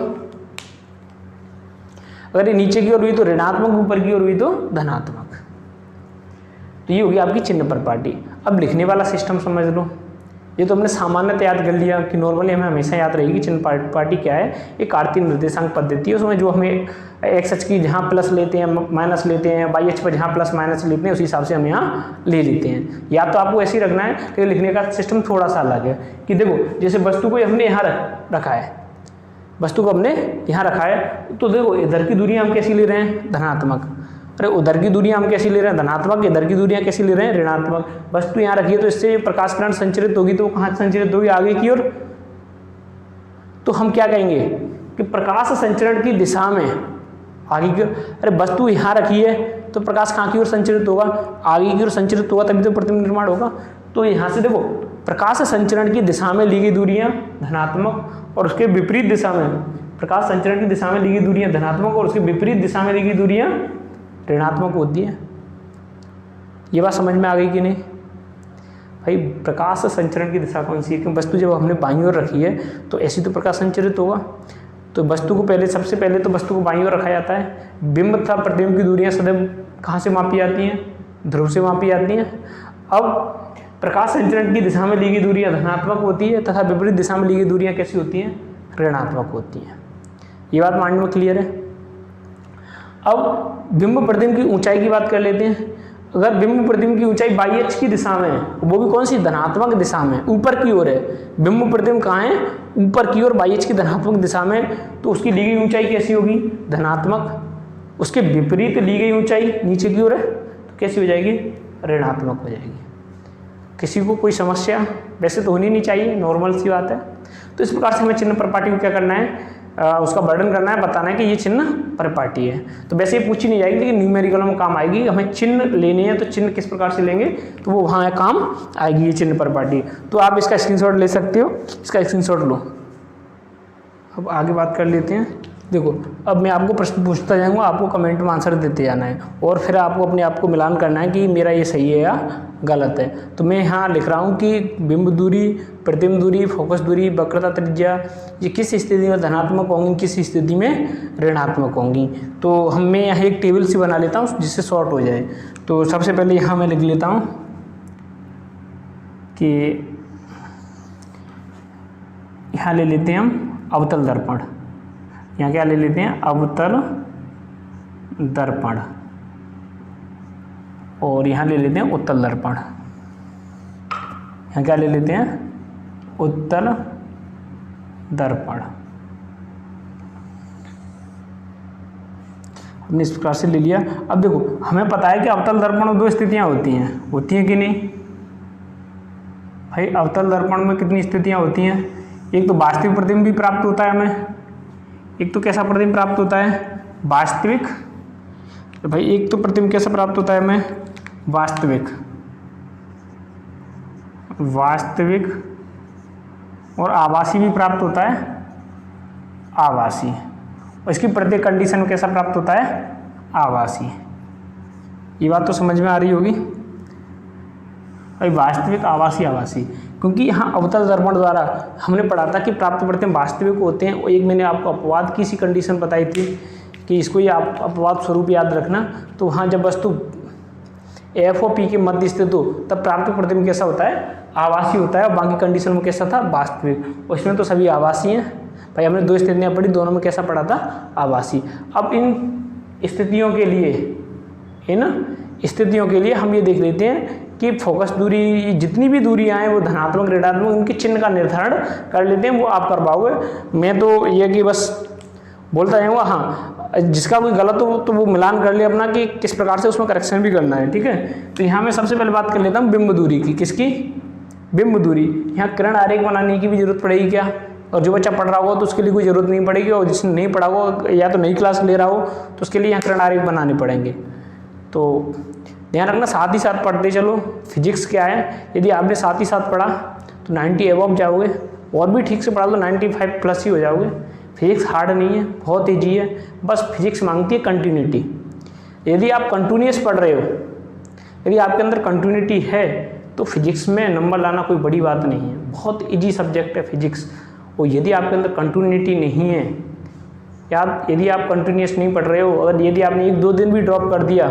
अगर ये नीचे की ओर हुई तो ऋणात्मक, ऊपर की ओर हुई तो धनात्मक। तो ये होगी आपकी चिन्ह प्रपाटी। अब लिखने वाला सिस्टम समझ लो। ये तो हमने सामान्यतः याद कर लिया कि नॉर्मली हमें हमेशा याद रहेगी चिन्ह प्रपाटी क्या है। ये कार्तीय निर्देशांक पद्धति है, उसमें जो हमें एक्स अक्ष की जहाँ प्लस लेते हैं माइनस लेते हैं, वाई अक्ष पर जहाँ प्लस माइनस लेते हैं, उसी हिसाब से हम यहाँ ले लेते हैं। या तो आपको ऐसे ही रखना है, लेकिन लिखने का सिस्टम थोड़ा सा अलग है। कि देखो जैसे वस्तु को हमने यहाँ रखा है, वस्तु को हमने यहाँ रखा है, तो देखो इधर की दूरी हम कैसी ले रहे हैं, धनात्मक। अरे उधर की दूरियां हम कैसी ले रहे हैं, धनात्मक। इधर की दूरियां कैसी ले रहे हैं, ऋणात्मक। वस्तु यहाँ रखी है तो इससे प्रकाश किरण संचरित होगी, तो कहाँ संचरित होगी, आगे की ओर। तो हम क्या कहेंगे कि प्रकाश संचरण की दिशा में आगे की ओर। अरे वस्तु यहाँ रखी है तो प्रकाश कहाँ की ओर संचरित होगा, आगे की ओर संचरित होगा, तभी तो प्रतिबिंब निर्माण होगा। तो यहाँ से देखो प्रकाश संचरण की दिशा में ली गई दूरियां धनात्मक, और उसके विपरीत दिशा में, प्रकाश संचरण की दिशा में ली गई दूरियां धनात्मक और उसके विपरीत दिशा में ली गई दूरियां ऋणात्मक होती है। ये बात समझ में आ गई कि नहीं भाई। प्रकाश संचरण की दिशा कौन सी है, क्योंकि वस्तु जब हमने बाईं ओर रखी है तो ऐसी तो प्रकाश संचरित होगा। तो वस्तु को पहले, सबसे पहले तो वस्तु को बाईं ओर रखा जाता है। बिंब तथा प्रतिबिंब की दूरियां सदैव कहाँ से मापी जाती हैं, ध्रुव से मापी जाती हैं। अब प्रकाश संचरण की दिशा में ली गई दूरियां धनात्मक होती है तथा विपरीत दिशा में ली गई दूरियां कैसी होती हैं, ऋणात्मक होती हैं। ये बात माइंड में क्लियर है। अब बिंब प्रतिबिंब की ऊंचाई की बात कर लेते हैं। अगर बिंब प्रतिबिंब की ऊंचाई बाई अक्ष की दिशा में है, वो भी कौन सी, धनात्मक दिशा में, ऊपर की ओर है। बिंब प्रतिबिंब कहाँ है, ऊपर की ओर, बाई अक्ष की धनात्मक दिशा में, तो उसकी ली गई ऊंचाई कैसी होगी, धनात्मक। उसके विपरीत ली गई ऊंचाई नीचे की ओर है तो कैसी हो जाएगी, ऋणात्मक हो जाएगी। किसी को कोई समस्या वैसे तो होनी नहीं चाहिए, नॉर्मल सी बात है। तो इस प्रकार से हमें चिन्ह परिपाटी को क्या करना है, उसका वर्णन करना है, बताना है कि ये चिन्ह परिपाटी है। तो वैसे ही पूछी नहीं जाएगी लेकिन न्यूमेरिकल में काम आएगी। हमें चिन्ह लेने हैं तो चिन्ह किस प्रकार से लेंगे तो वो वहाँ काम आएगी ये चिन्ह परिपाटी। तो आप इसका स्क्रीनशॉट ले सकते हो, इसका स्क्रीनशॉट लो। अब आगे बात कर लेते हैं। देखो अब मैं आपको प्रश्न पूछता जाऊंगा, आपको कमेंट में आंसर देते जाना है और फिर आपको अपने आप को मिलान करना है कि मेरा ये सही है या गलत है। तो मैं यहाँ लिख रहा हूँ कि बिंब दूरी, प्रतिबिंब दूरी, फोकस दूरी, वक्रता त्रिज्या ये किस स्थिति में धनात्मक होंगी, किस स्थिति में ऋणात्मक होंगी। तो मैं यहाँ एक टेबल सी बना लेता हूँ जिससे शॉर्ट हो जाए। तो सबसे पहले यहाँ मैं लिख लेता हूँ कि यहाँ ले लेते हैं हम अवतल दर्पण। यहाँ क्या ले लेते हैं, अवतल दर्पण, और यहाँ ले लेते हैं उत्तल दर्पण। यहाँ क्या ले लेते हैं, उत्तल दर्पण। हमने इस प्रकार से ले लिया। अब देखो हमें पता है कि अवतल दर्पण में दो स्थितियाँ होती हैं कि नहीं भाई। अवतल दर्पण में कितनी स्थितियाँ होती हैं, एक तो वास्तविक प्रतिबिंब भी प्राप्त होता है हमें, एक तो कैसा प्रतिबिंब प्राप्त होता है, वास्तविक। तो भाई एक तो प्रतिबिंब कैसा प्राप्त होता है हमें, वास्तविक, और आभासी भी प्राप्त होता है, आभासी। और इसकी प्रत्येक कंडीशन में कैसा प्राप्त होता है, आभासी। ये बात तो समझ में आ रही होगी भाई, वास्तविक, आभासी, आभासी। क्योंकि यहाँ अवतल दर्पण द्वारा हमने पढ़ा था कि प्राप्त प्रतिबिंब वास्तविक होते हैं। और एक मैंने आपको अपवाद की सी कंडीशन बताई थी कि इसको ये आप अपवाद स्वरूप याद रखना। तो वहाँ जब वस्तु एफ और पी के मध्य स्थित हो तब प्राप्त प्रतिबिंब कैसा होता है, आभासी होता है। और बाकी कंडीशन में कैसा था, वास्तविक। और इसमें तो सभी आभासी हैं भाई। हमने दो स्थितियाँ पढ़ी, दोनों में कैसा पढ़ा था, आभासी। अब इन स्थितियों के लिए हम ये देख लेते हैं कि फोकस दूरी, जितनी भी दूरियां हैं वो धनात्मक ऋणात्मक, उनके चिन्ह का निर्धारण कर लेते हैं। वो आप कर पाओगे, मैं तो ये कि बस बोलता जाऊँगा। हाँ, जिसका कोई गलत हो तो वो मिलान कर ले अपना कि किस प्रकार से उसमें करेक्शन भी करना है, ठीक है। तो यहाँ मैं सबसे पहले बात कर लेता हूँ बिंब दूरी की। किसकी, बिंब दूरी। यहाँ किरण आरेख बनाने की भी जरूरत पड़ेगी क्या, और जो बच्चा पढ़ रहा होगा तो उसके लिए कोई ज़रूरत नहीं पड़ेगी, और जिसने नहीं पढ़ा होगा या तो नई क्लास ले रहा हो तो उसके लिए यहाँ किरण आरेख बनाने पड़ेंगे। तो ध्यान रखना, साथ ही साथ पढ़ते चलो। फिजिक्स क्या है, यदि आपने साथ ही साथ पढ़ा तो 90 एबव जाओगे, और भी ठीक से पढ़ा तो 95 प्लस ही हो जाओगे। फिजिक्स हार्ड नहीं है, बहुत ईजी है। बस फिजिक्स मांगती है कंटिन्यूटी। यदि आप कंटिन्यूस पढ़ रहे हो, यदि आपके अंदर कंटिन्यूटी है तो फिजिक्स में नंबर लाना कोई बड़ी बात नहीं है, बहुत ईजी सब्जेक्ट है फिजिक्स। और यदि आपके अंदर कंटिन्यूटी नहीं है, यदि आप कंटिन्यूस नहीं पढ़ रहे हो, अगर यदि आपने 1-2 दिन भी ड्रॉप कर दिया,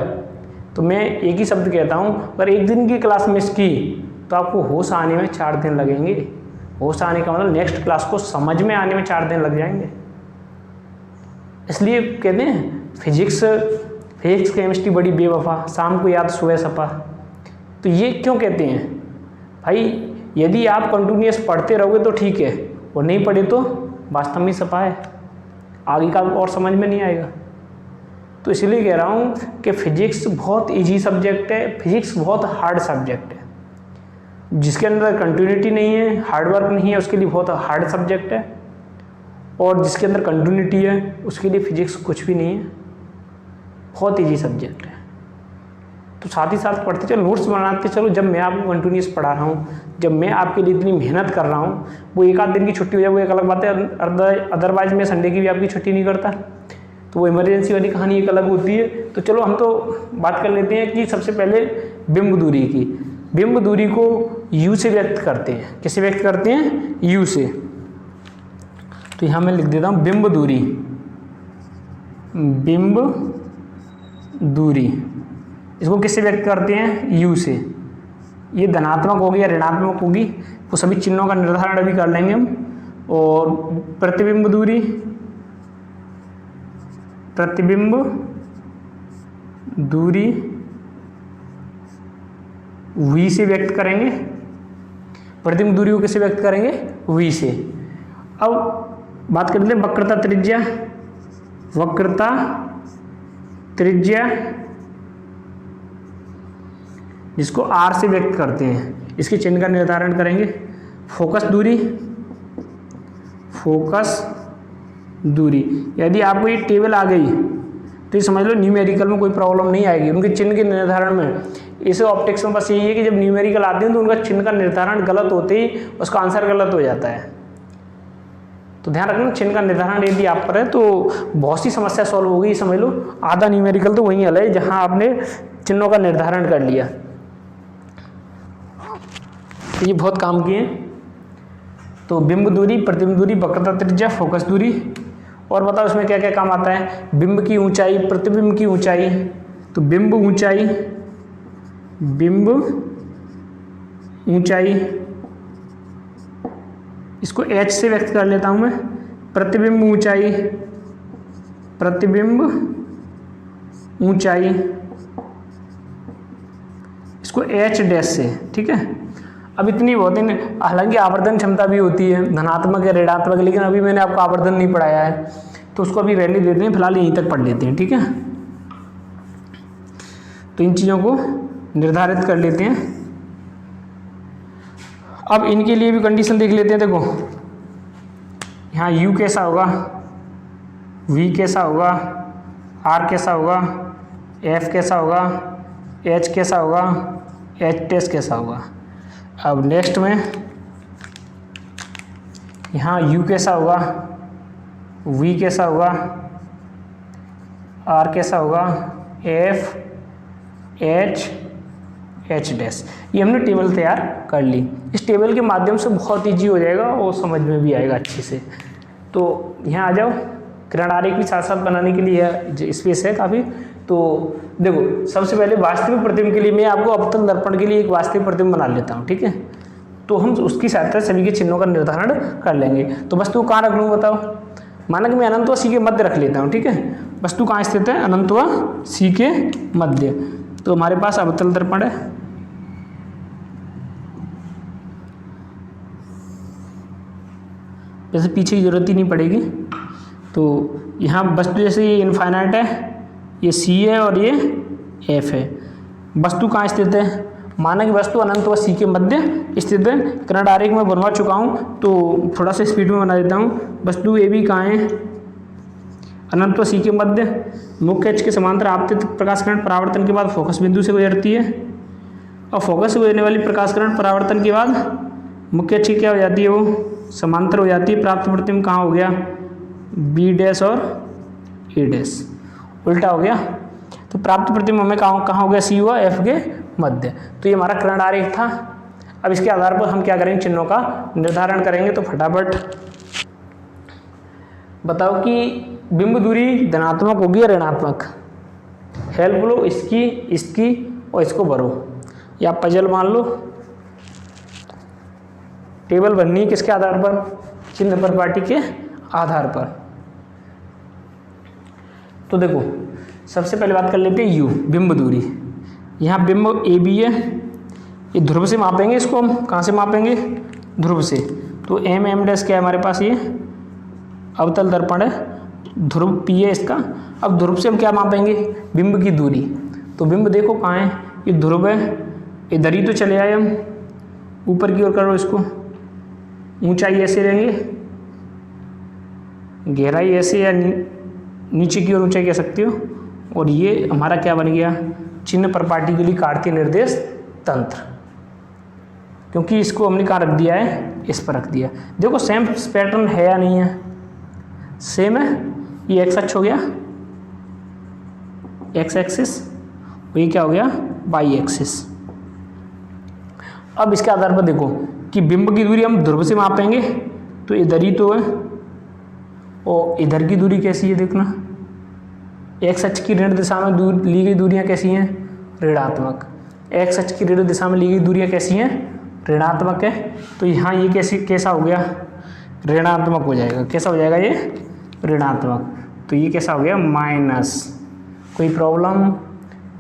तो मैं एक ही शब्द कहता हूँ, अगर एक दिन की क्लास मिस की तो आपको होश आने में 4 दिन लगेंगे। होश आने का मतलब नेक्स्ट क्लास को समझ में आने में 4 दिन लग जाएंगे। इसलिए कहते हैं फिजिक्स केमिस्ट्री बड़ी बेवफा, शाम को याद सुबह सपा। तो ये क्यों कहते हैं भाई, यदि आप कंटिन्यूस पढ़ते रहोगे तो ठीक है, और नहीं पढ़े तो वास्तव में सपा है, आगे का और समझ में नहीं आएगा। तो इसलिए कह रहा हूँ कि फिजिक्स बहुत इजी सब्जेक्ट है, फिजिक्स बहुत हार्ड सब्जेक्ट है। जिसके अंदर कंटिन्यूटी नहीं है, हार्ड वर्क नहीं है, उसके लिए बहुत हार्ड सब्जेक्ट है। और जिसके अंदर कंटिन्यूटी है उसके लिए फिजिक्स कुछ भी नहीं है, बहुत इजी सब्जेक्ट है। तो साथ ही साथ पढ़ते चलो, नोट्स बनाते चलो। जब मैं आपको कंटिन्यूस पढ़ा रहा हूँ, जब मैं आपके लिए इतनी मेहनत कर रहा हूँ, वो 1-8 दिन की छुट्टी हो जाए वो एक अलग बात है। अदरवाइज मैं संडे की भी आपकी छुट्टी नहीं करता, तो वो इमरजेंसी वाली कहानी एक अलग होती है। तो चलो हम तो बात कर लेते हैं कि सबसे पहले बिंब दूरी की। बिंब दूरी को u से व्यक्त करते हैं। किससे व्यक्त करते हैं, u से। तो यहाँ मैं लिख देता हूँ बिंब दूरी। इसको किससे व्यक्त करते हैं? यू से। ये धनात्मक होगी या ऋणात्मक होगी, वो सभी चिन्हों का निर्धारण अभी कर लेंगे हम। और प्रतिबिंब दूरी, प्रतिबिंब दूरी v से व्यक्त करेंगे। प्रतिबिंब दूरी को किससे व्यक्त करेंगे? v से। अब बात कर लेते हैं वक्रता त्रिज्या। वक्रता त्रिज्या जिसको r से व्यक्त करते हैं, इसके चिन्ह का निर्धारण करेंगे। फोकस दूरी, फोकस दूरी, यदि आपको ये टेबल आ गई तो ये समझ लो न्यूमेरिकल में कोई प्रॉब्लम नहीं आएगी उनके चिन्ह के निर्धारण में। इस ऑप्टिक्स में बस यही है कि जब न्यूमेरिकल आते हैं तो उनका चिन्ह का निर्धारण गलत होते ही उसका आंसर गलत हो जाता है। तो ध्यान रखना, चिन्ह का निर्धारण यदि आप पर है तो बहुत सी समस्या सॉल्व होगी। समझ लो आधा न्यूमेरिकल तो वही हल है जहाँ आपने चिन्हों का निर्धारण कर लिया। तो ये बहुत काम किए। तो बिंब दूरी, प्रतिबिंब दूरी, वक्रता त्रिज्या, फोकस दूरी। और बताओ इसमें क्या क्या काम आता है? बिंब की ऊंचाई, प्रतिबिंब की ऊंचाई। तो बिंब ऊंचाई, बिंब ऊंचाई इसको h से व्यक्त कर लेता हूं मैं। प्रतिबिंब ऊंचाई, प्रतिबिंब ऊंचाई इसको h डैश से, ठीक है। अब इतनी बहुत है, हालांकि आवर्धन क्षमता भी होती है धनात्मक या ऋणात्मक, लेकिन अभी मैंने आपको आवर्धन नहीं पढ़ाया है तो उसको अभी रहने देते हैं, फिलहाल यहीं तक पढ़ लेते हैं, ठीक है। तो इन चीज़ों को निर्धारित कर लेते हैं। अब इनके लिए भी कंडीशन देख लेते हैं। देखो यहाँ u कैसा होगा, v कैसा होगा, r कैसा होगा, f कैसा होगा, h कैसा होगा, h टेस्ट कैसा होगा। अब नेक्स्ट में यहाँ u कैसा होगा, v कैसा होगा, r कैसा होगा, f, h, h डैश। ये हमने टेबल तैयार कर ली। इस टेबल के माध्यम से बहुत ईजी हो जाएगा और समझ में भी आएगा अच्छे से। तो यहाँ आ जाओ, किरण आरेख भी साथ साथ बनाने के लिए स्पेस है काफ़ी। तो देखो सबसे पहले वास्तविक प्रतिबिंब के लिए मैं आपको अवतल दर्पण के लिए एक वास्तविक प्रतिबिंब बना लेता हूँ, ठीक है। तो हम उसकी सहायता से सभी के चिन्हों का निर्धारण कर लेंगे। तो वस्तु कहाँ रख लूँ बताओ? माना कि मैं अनंत व सी के मध्य रख लेता हूँ, ठीक है। वस्तु कहाँ स्थित है? अनंत व सी के मध्य। तो हमारे पास अवतल दर्पण है। जैसे पीछे की जरूरत ही नहीं पड़ेगी। तो यहाँ वस्तु जैसे ये इनफाइनाइट है, ये सी है और ये एफ है। वस्तु कहाँ स्थित है? माना कि वस्तु अनंत व सी के मध्य स्थित है। किरण आरेख में बनवा चुका हूँ तो थोड़ा सा स्पीड में बना देता हूँ। वस्तु ए बी कहाँ है? अनंत व सी के मध्य। मुख्य अक्ष के समांतर आपतित प्रकाश किरण परावर्तन के बाद फोकस बिंदु से गुजरती है और फोकस से गुजरने वाली प्रकाश किरण परावर्तन के बाद मुख्य अक्ष की क्या हो जाती है? वो समांतर हो जाती है। प्राप्त प्रतिबिंब कहाँ हो गया? बी डैश और ए डैश, उल्टा हो गया। तो प्राप्त प्रतिबिंब हमें कहाँ हो गया? सी व एफ के मध्य। तो ये हमारा किरण आरेख था। अब इसके आधार पर हम क्या करेंगे? चिन्हों का निर्धारण करेंगे। तो फटाफट बताओ कि बिंब दूरी धनात्मक होगी या ऋणात्मक? हेल्प लो, इसकी और इसको भरो, या पजल मान लो। टेबल बननी है किसके आधार पर? चिन्ह परिपाटी के आधार पर। तो देखो सबसे पहले बात कर लेते हैं u, बिंब दूरी। यहाँ बिंब ए बी है, ये ध्रुव से मापेंगे इसको हम। कहाँ से मापेंगे? ध्रुव से। तो एम डैश क्या है हमारे पास? ये अवतल दर्पण है, ध्रुव पी है इसका। अब ध्रुव से हम क्या मापेंगे? बिंब की दूरी। तो बिंब देखो कहाँ है? ये ध्रुव है, इधर ही तो चले आए हम। ऊपर की ओर करो इसको। ऊंचाई ऐसे रहेंगे, गहराई ऐसे, या नीचे की ओर ऊंचाई कह सकते हो। और ये हमारा क्या बन गया? चिन्ह परिपाटी के लिए कार्तीय निर्देश तंत्र, क्योंकि इसको हमने कहाँ रख दिया है? इस पर रख दिया। देखो सेम पैटर्न है या नहीं है? सेम है। ये एक्स अक्ष हो गया, एक्स एक्सिस, और ये क्या हो गया? Y axis. अब इसके आधार पर देखो कि बिंब की दूरी हम ध्रुव से मापेंगे तो इधर ही तो है, और इधर की दूरी कैसी है देखना। एक्स अक्ष की ऋण दिशा में ली गई दूरियां कैसी हैं? ऋणात्मक। एक्स अक्ष की ऋण दिशा में ली गई दूरियां कैसी हैं? ऋणात्मक है। तो यहाँ ये कैसा हो गया? ऋणात्मक हो जाएगा। कैसा हो जाएगा ये? ऋणात्मक। तो ये कैसा हो गया? माइनस। कोई प्रॉब्लम?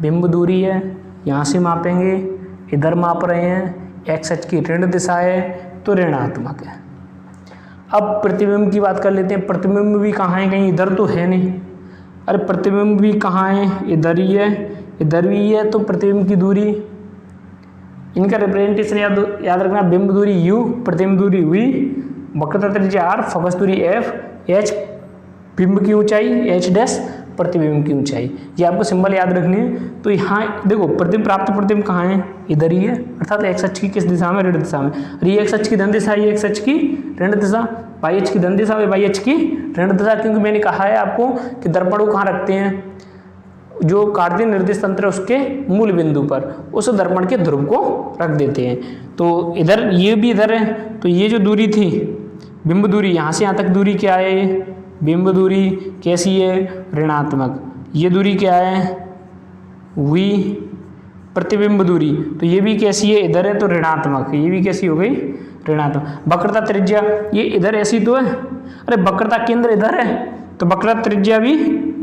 बिंब दूरी है, यहाँ से मापेंगे, इधर माप रहे हैं, एक्स अक्ष की ऋण दिशा है तो ऋणात्मक है। अब प्रतिबिंब की बात कर लेते हैं। प्रतिबिंब भी कहाँ है? कहीं इधर तो है नहीं। अरे प्रतिबिंब भी कहाँ है? इधर ही है, इधर भी है। तो प्रतिबिंब की दूरी, इनका रिप्रेजेंटेशन याद रखना। बिंब दूरी u, प्रतिबिंब दूरी v, वक्रता त्रिज्या r, फोकस दूरी f, h बिंब की ऊंचाई, h डैश प्रतिबिंब की ऊंचाई। ये आपको सिंबल याद रखनी है। तो यहाँ देखो प्रतिबिंब, प्राप्त प्रतिबिंब कहाँ है? इधर ही है, अर्थात एक्स अक्ष की किस दिशा में? ऋण दिशा में। और ये एक्स अक्ष की धन दिशा, ये एक्स अक्ष की ऋण दिशा, वाई अक्ष की धन दिशा, वाई अक्ष की ऋण दिशा। क्योंकि मैंने कहा है आपको कि दर्पण को कहाँ रखते हैं? जो कार्तीय निर्देश तंत्र है उसके मूल बिंदु पर उस दर्पण के ध्रुव को रख देते हैं। तो इधर ये भी इधर है। तो ये जो दूरी थी बिंब दूरी, यहाँ से यहाँ तक दूरी क्या है? बिंब दूरी कैसी है? ऋणात्मक। ये दूरी क्या है? v। प्रतिबिंब दूरी तो ये भी कैसी है? इधर है तो ऋणात्मक। ये भी कैसी हो गई? ऋणात्मक। वक्रता त्रिज्या ये इधर ऐसी तो है। अरे वक्रता केंद्र इधर है तो वक्रता त्रिज्या भी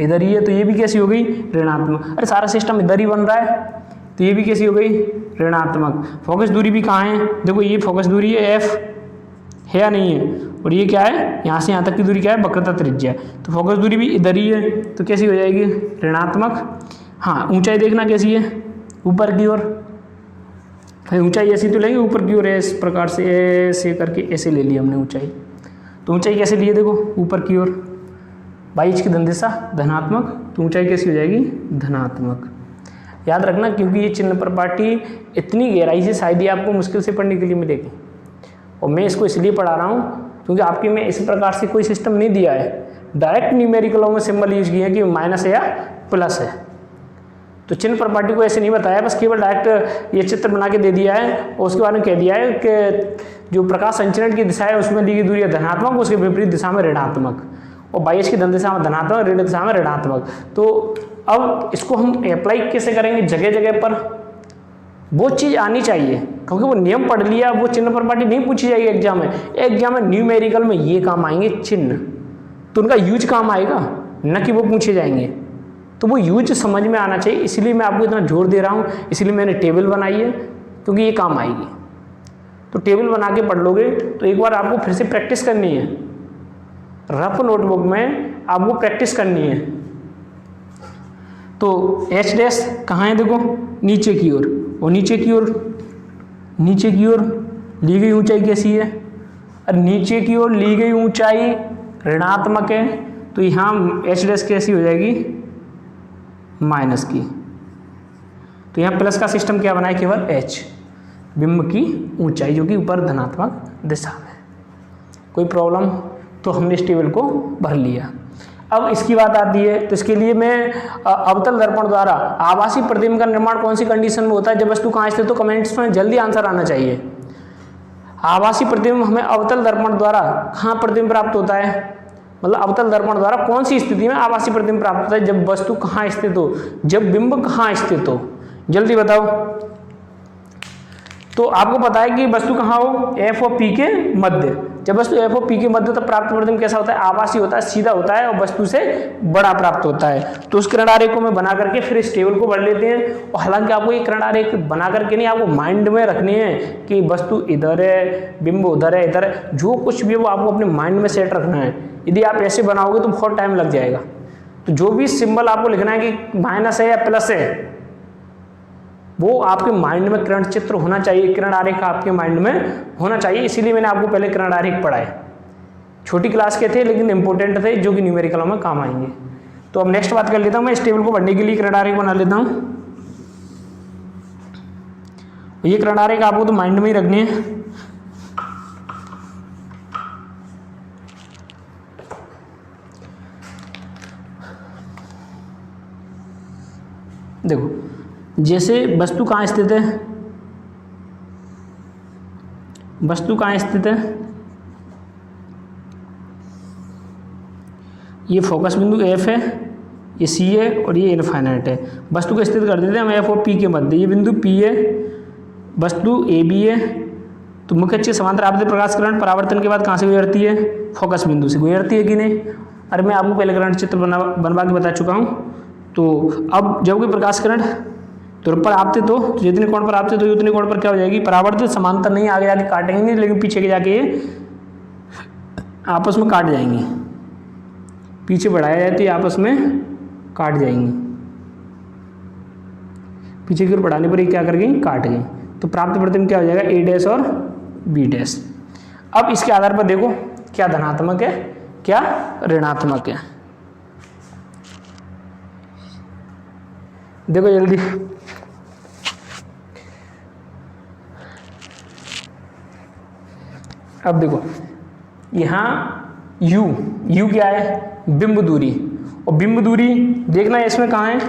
इधर ही है। तो ये भी कैसी हो गई? ऋणात्मक। अरे सारा सिस्टम इधर ही बन रहा है तो ये भी कैसी हो गई? ऋणात्मक। फोकस दूरी भी कहाँ है? देखो ये फोकस दूरी है f, है या नहीं है? और ये क्या है? यहाँ से यहाँ तक की दूरी क्या है? वक्रता त्रिज्या। तो फोकस दूरी भी इधर ही है तो कैसी हो जाएगी? ऋणात्मक। हाँ, ऊंचाई देखना कैसी है? ऊपर की ओर। ऊंचाई ऐसी तो लेंगे ऊपर की ओर, इस प्रकार से ऐसे करके ऐसे ले ली हमने ऊंचाई। तो ऊंचाई कैसे लिए? देखो ऊपर की ओर, वाई अक्ष की धन दिशा धनात्मक, तो ऊंचाई कैसी हो जाएगी? धनात्मक। याद रखना, क्योंकि ये चिन्ह प्रपाटी इतनी गहराई से शायद ही आपको मुश्किल से पढ़ने के लिए मिलेगी। और मैं इसको इसलिए पढ़ा रहा हूँ क्योंकि आपके में इस प्रकार से कोई सिस्टम नहीं दिया है। डायरेक्ट न्यूमेरिकलों में सिंबल यूज किए हैं कि माइनस है या प्लस है। तो चिन्ह प्रपाटी को ऐसे नहीं बताया, बस केवल डायरेक्ट ये चित्र बना के दे दिया है और उसके बारे में कह दिया है कि जो प्रकाश संचरण की दिशा है उसमें ली गई दूरी है धनात्मक, उसके विपरीत दिशा में ऋणात्मक, और वाई अक्ष की धन दिशा में धनात्मक, ऋण दिशा में ऋणात्मक। तो अब इसको हम अप्लाई कैसे करेंगे? जगह जगह पर वो चीज़ आनी चाहिए, क्योंकि वो नियम पढ़ लिया, वो चिन्ह प्रपाटी नहीं पूछी जाएगी एग्जाम में। एग्जाम में न्यूमेरिकल में ये काम आएंगे चिन्ह, तो उनका यूज काम आएगा, न कि वो पूछे जाएंगे। तो वो यूज समझ में आना चाहिए, इसलिए मैं आपको इतना जोर दे रहा हूँ। इसलिए मैंने टेबल बनाई है, क्योंकि ये काम आएगी। तो टेबल बना के पढ़ लोगे तो एक बार आपको फिर से प्रैक्टिस करनी है, रफ नोटबुक में आपको प्रैक्टिस करनी है। तो एच डैश कहाँ है? देखो नीचे की ओर, और नीचे की ओर ली गई ऊंचाई कैसी है? और नीचे की ओर ली गई ऊंचाई ऋणात्मक है, तो यहाँ एच डैश कैसी हो जाएगी? माइनस की। तो यहाँ प्लस का सिस्टम क्या बनाए? केवल एच, बिंब की ऊंचाई जो कि ऊपर धनात्मक दिशा में। कोई प्रॉब्लम? तो हमने इस टेबल को भर लिया। अब इसकी बात आती है, तो इसके लिए मैं अवतल दर्पण द्वारा आभासी प्रतिबिंब का निर्माण कौन सी कंडीशन में होता है? जब वस्तु कहाँ स्थित हो? कमेंट्स में जल्दी आंसर आना चाहिए। आभासी प्रतिबिंब हमें अवतल दर्पण द्वारा कहाँ प्रतिबिंब प्राप्त होता है? मतलब अवतल दर्पण द्वारा कौन सी स्थिति में आभासी प्रतिबिंब प्राप्त होता है? जब वस्तु कहाँ स्थित हो, जब बिंब कहाँ स्थित हो, जल्दी बताओ। तो आपको पता है कि वस्तु कहाँ हो? एफ और पी के मध्य। जब वस्तु एफ और पी के मध्य, तब प्राप्त प्रतिबिंब कैसा होता है? आभासी होता है, सीधा होता है और वस्तु से बड़ा प्राप्त होता है। तो उस किरण आरेख को मैं बना करके फिर इस टेबल को भर लेते हैं। और हालांकि आपको ये किरण आरेख बना करके नहीं, आपको माइंड में रखनी है कि वस्तु इधर है, बिंब उधर है, इधर है, जो कुछ भी है वो आपको अपने माइंड में सेट रखना है। यदि आप ऐसे बनाओगे तो बहुत टाइम लग जाएगा। तो जो भी सिंबल आपको लिखना है कि माइनस है या प्लस है, वो आपके माइंड में किरण चित्र होना चाहिए, किरण आरेख आपके माइंड में होना चाहिए। इसीलिए मैंने आपको पहले किरण आरेख पढ़ाए। छोटी क्लास के थे लेकिन इंपॉर्टेंट थे, जो कि न्यूमेरिकल में काम आएंगे। तो अब नेक्स्ट बात कर लेता हूँ, मैं इस टेबल को पढ़ने के लिए किरण आरेख बना लेता हूँ। ये किरण आरेख आपको तो माइंड में ही रखनी है। देखो, जैसे वस्तु कहाँ स्थित है? वस्तु कहाँ स्थित है? ये फोकस बिंदु F है, ये सी है और ये इनफाइनाइट है। वस्तु को स्थित कर देते हैं हम एफ और पी के मध्य। ये बिंदु पी है, वस्तु ए बी है। तो मुख्य अक्ष समांतर आपतित प्रकाश किरण परावर्तन के बाद कहाँ से गुजरती है? फोकस बिंदु से गुजरती है कि नहीं? अरे मैं आपको पहले ग्रहण चित्र बनवा के बता चुका हूँ। तो अब जब कोई प्रकाश किरण ध्रुव पर आपतित हो तो जितने कोण पर आपतित हो उतने कोण पर क्या हो जाएगी? परावर्तित। समांतर नहीं, आगे जाके काटेंगे नहीं, लेकिन पीछे के जाके ये आपस में काट जाएंगी। पीछे बढ़ाया जाए तो ये आपस में काट जाएंगी। पीछे की ओर बढ़ाने पर ये क्या कर गई? काट गई। तो प्राप्त प्रतिबिंब क्या हो जाएगा? ए डैश और बी डैश। अब इसके आधार पर देखो क्या धनात्मक है क्या ऋणात्मक है। देखो जल्दी, अब देखो यहाँ u क्या है? बिंब दूरी। और बिंब दूरी देखना है इसमें कहाँ है?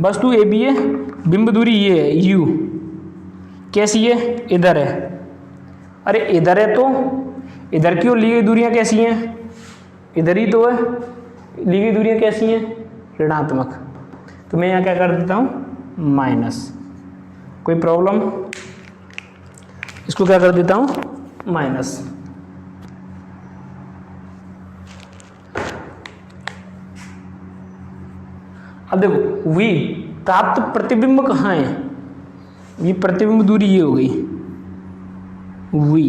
वस्तु ए बी है, बिंब दूरी ये है u। कैसी है? इधर है। अरे इधर है तो इधर की ओर ली गई दूरियां कैसी हैं? इधर ही तो है। ली गई दूरियां कैसी हैं? ऋणात्मक। तो मैं यहाँ क्या कर देता हूँ? माइनस। कोई प्रॉब्लम? इसको क्या कर देता हूँ? माइनस। अब देखो v प्राप्त प्रतिबिंब कहाँ है? ये प्रतिबिंब दूरी ये हो गई v।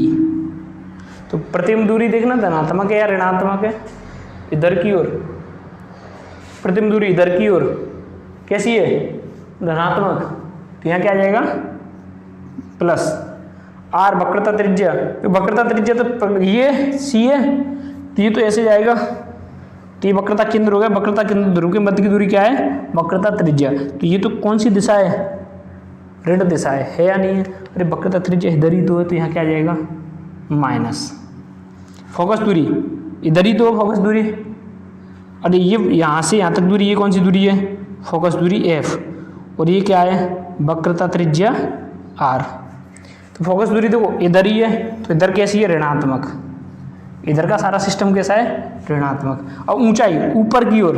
तो प्रतिबिंब दूरी देखना धनात्मक है या ऋणात्मक है? इधर की ओर प्रतिबिंब दूरी इधर की ओर कैसी है? धनात्मक। तो यहाँ क्या आ जाएगा? प्लस। आर वक्रता त्रिज्या, तो वक्रता त्रिज्या तो ये सी है, तो ये तो ऐसे जाएगा। तो ये वक्रता केंद्र हो गया। वक्रता केंद्र ध्रुव के मध्य की दूरी क्या है? वक्रता त्रिज्या। तो ये तो कौन सी दिशा है? ऋण दिशा है या नहीं है? अरे वक्रता त्रिज्या इधर ही तो है, तो यहाँ क्या आ जाएगा? माइनस। फोकस दूरी इधर ही तो, फोकस दूरी। अरे ये यहाँ से यहाँ तक दूरी, ये कौन सी दूरी है? फोकस दूरी एफ। और ये क्या है? वक्रता त्रिज्या आर। तो फोकस दूरी देखो इधर ही है, तो इधर कैसी है? ऋणात्मक। इधर का सारा सिस्टम कैसा है? ऋणात्मक। और ऊंचाई ऊपर की ओर,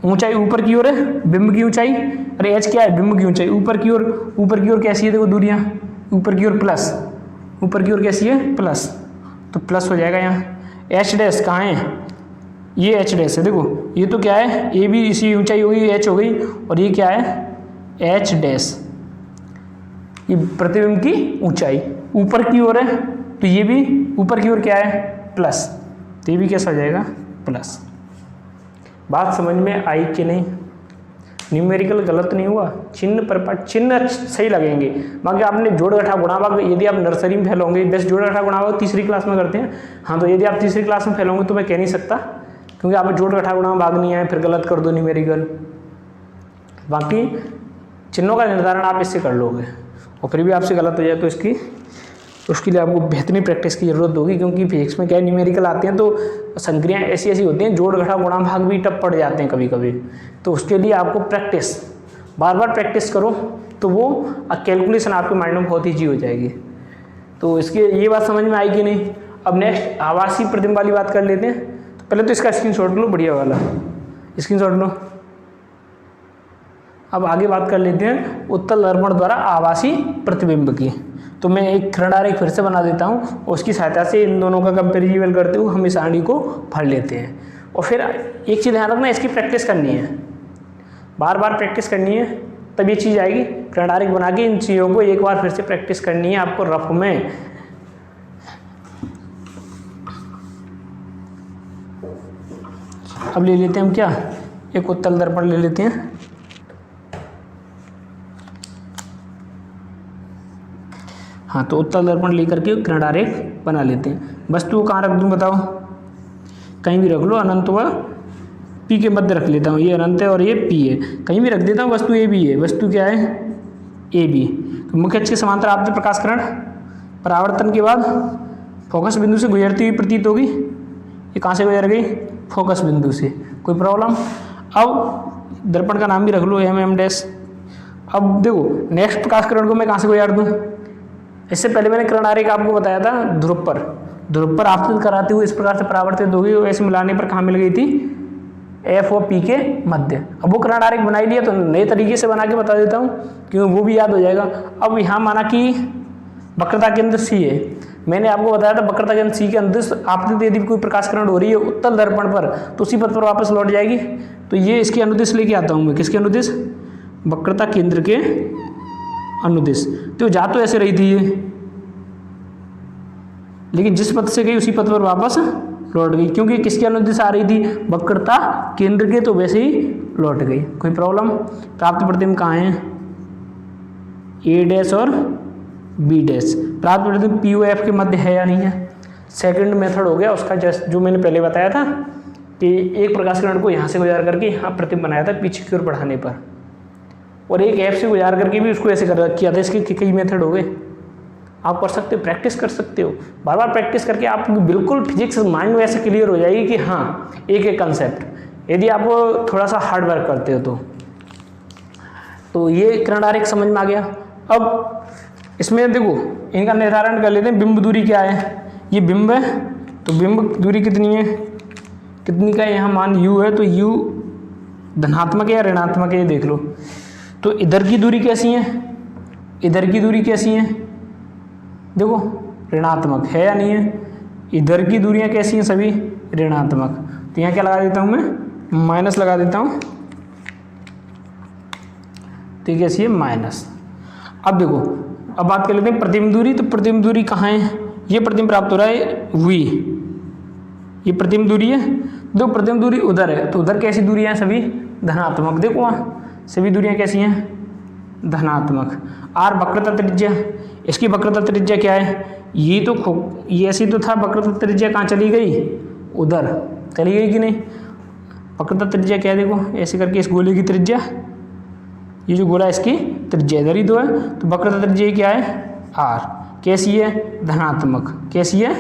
ऊंचाई ऊपर की ओर है, बिंब की ऊंचाई। अरे एच क्या है? बिंब की ऊंचाई। ऊपर की ओर, ऊपर की ओर कैसी है? देखो दूरियां ऊपर की ओर प्लस, ऊपर की ओर कैसी है? प्लस। तो प्लस हो जाएगा यहाँ। एच डैश कहाँ है? ये एच डैश है। देखो ये तो क्या है? ए भी इसी ऊंचाई होगी, एच हो गई। और ये क्या है? H dash. ये प्रतिबिंब की ऊंचाई ऊपर की ओर है, तो ये भी ऊपर की ओर क्या है? प्लस। तो ये भी कैसा हो जाएगा? प्लस। बात समझ में आई कि नहीं? न्यूमेरिकल गलत नहीं हुआ, चिन्ह पर चिन्ह सही लगेंगे। बाकी आपने जोड़ घटा गुणा भाग, यदि आप नर्सरी में फेल होंगे, बेस्ट जोड़ घटा गुणा भाग तीसरी क्लास में करते हैं। हाँ, तो यदि आप तीसरी क्लास में फेल होंगे तो मैं कह नहीं सकता, क्योंकि आप जोड़ घटा गुणा भाग नहीं आए, फिर गलत कर दो न्यूमेरिकल। बाकी चिन्हों का निर्धारण आप इससे कर लोगे, और फिर भी आपसे गलत हो जाए तो उसके लिए आपको बेहतरीन प्रैक्टिस की जरूरत होगी, क्योंकि फिजिक्स में क्या न्यूमेरिकल आते हैं तो संक्रियाएं ऐसी ऐसी होती हैं, जोड़ घटा गुणा भाग भी टफ पड़ जाते हैं कभी कभी। तो उसके लिए आपको प्रैक्टिस, बार बार प्रैक्टिस करो, तो वो कैलकुलेशन आपके माइंड में बहुत ईजी हो जाएगी। तो इसके ये बात समझ में आई कि नहीं? अब नेक्स्ट आवासीय प्रतिबिंब वाली बात कर लेते हैं। तो पहले तो इसका स्क्रीनशॉट लो, बढ़िया वाला स्क्रीनशॉट लो। अब आगे बात कर लेते हैं उत्तल दर्पण द्वारा आवासीय प्रतिबिंब की। तो मैं एक किरण आरेख फिर से बना देता हूँ, और उसकी सहायता से इन दोनों का कंपेरिजन करते हुए हम इस सारणी को भर लेते हैं। और फिर एक चीज़ ध्यान रखना, इसकी प्रैक्टिस करनी है, बार बार प्रैक्टिस करनी है, तब ये चीज़ आएगी। किरण आरेख बना के इन चीज़ों को एक बार फिर से प्रैक्टिस करनी है आपको रफ में। अब ले लेते हैं हम क्या, एक उत्तल दर्पण ले लेते हैं। हाँ, तो उत्तल दर्पण लेकर के किरण आरेख बना लेते हैं। वस्तु को कहाँ रख दूँ बताओ? कहीं भी रख लो, अनंत व पी के मध्य रख लेता हूँ। ये अनंत है और ये पी है, कहीं भी रख देता हूँ। वस्तु ए बी है, वस्तु क्या है? A B. तो मुख्य अक्ष के समांतर आपतित प्रकाश किरण परावर्तन के बाद फोकस बिंदु से गुजरती हुई प्रतीत होगी। ये कहाँ से गुजर गई? फोकस बिंदु से। कोई प्रॉब्लम? अब दर्पण का नाम भी रख लो, एम डैश। अब देखो नेक्स्ट प्रकाश किरण को मैं कहाँ से गुजार दूँ? इससे पहले मैंने किरण आरेख आपको बताया था ध्रुव पर आपतित कराते हुए इस प्रकार से परावर्तित होगी, और ऐसे मिलाने पर कहाँ मिल गई थी? एफ और पी के मध्य। अब वो किरण आरेख बना ही लिया तो नए तरीके से बना के बता देता हूँ क्योंकि वो भी याद हो जाएगा। अब यहाँ माना कि वक्रता केंद्र सी है, मैंने आपको बताया था वक्रता केंद्र सी के अंदर आपतित यदि कोई प्रकाश किरण हो रही है उत्तल दर्पण पर तो उसी पथ पर वापस लौट जाएगी। तो ये इसकी अनुदिश लेके आता हूँ मैं, किसके अनुदिश, वक्रता केंद्र के अनुदिश। तो जा तो ऐसे रही थी ये, लेकिन जिस पथ से गई उसी पथ पर वापस लौट गई, क्योंकि किसके अनुदिश आ रही थी, वक्रता केंद्र के, तो वैसे ही लौट गई। कोई प्रॉब्लम। प्राप्त प्रतिबिंब कहाँ है, ए डैश और बी डैश। प्राप्त प्रतिबिंब पी ओ एफ के मध्य है या नहीं है। सेकंड मेथड हो गया उसका, जस्ट जो मैंने पहले बताया था कि एक प्रकाश किरण को यहाँ से गुजार करके यहाँ प्रतिबिंब बनाया था पीछे की ओर बढ़ाने पर, और एक एफ से गुजार करके भी उसको ऐसे कर किया था। इसके कई मेथड हो गए, आप कर सकते हो, प्रैक्टिस कर सकते हो। बार बार प्रैक्टिस करके आप बिल्कुल फिजिक्स माइंड में ऐसे क्लियर हो जाएगी कि हाँ एक एक कंसेप्ट, यदि आप थोड़ा सा हार्ड वर्क करते हो तो ये किरण आरेख समझ में आ गया। अब इसमें देखो इनका निर्धारण कर लेते हैं। बिंब दूरी क्या है, ये बिंब है तो बिंब दूरी कितनी है, कितनी का यहाँ मान u है, तो u धनात्मक है या ऋणात्मक है ये देख लो। तो इधर की दूरी कैसी है, इधर की दूरी कैसी है, देखो ऋणात्मक है या नहीं है। इधर की दूरियां कैसी हैं, सभी ऋणात्मक। तो यहाँ क्या लगा देता हूँ मैं, माइनस लगा देता हूँ, तो ये कैसी है, माइनस। अब देखो अब बात कर लेते हैं प्रतिबिंब दूरी। तो प्रतिबिंब दूरी कहाँ है, ये प्रतिबिंब प्राप्त हो रहा है v, ये प्रतिबिंब दूरी है। दो प्रतिबिंब दूरी उधर है, तो उधर कैसी दूरियां हैं, सभी धनात्मक। देखो वहाँ सभी दूरियां कैसी हैं, धनात्मक। r वक्रता त्रिज्या, इसकी वक्रता त्रिज्या क्या है, ये तो ये ऐसी तो था, वक्रता त्रिज्या कहाँ चली गई, उधर चली गई कि नहीं। वक्रता त्रिज्या क्या है, देखो ऐसे करके इस गोले की त्रिज्या, ये जो गोला इसकी त्रिज्या इधर ही तो है, तो वक्रता त्रिज्या क्या है, r। कैसी है, धनात्मक। कैसी है,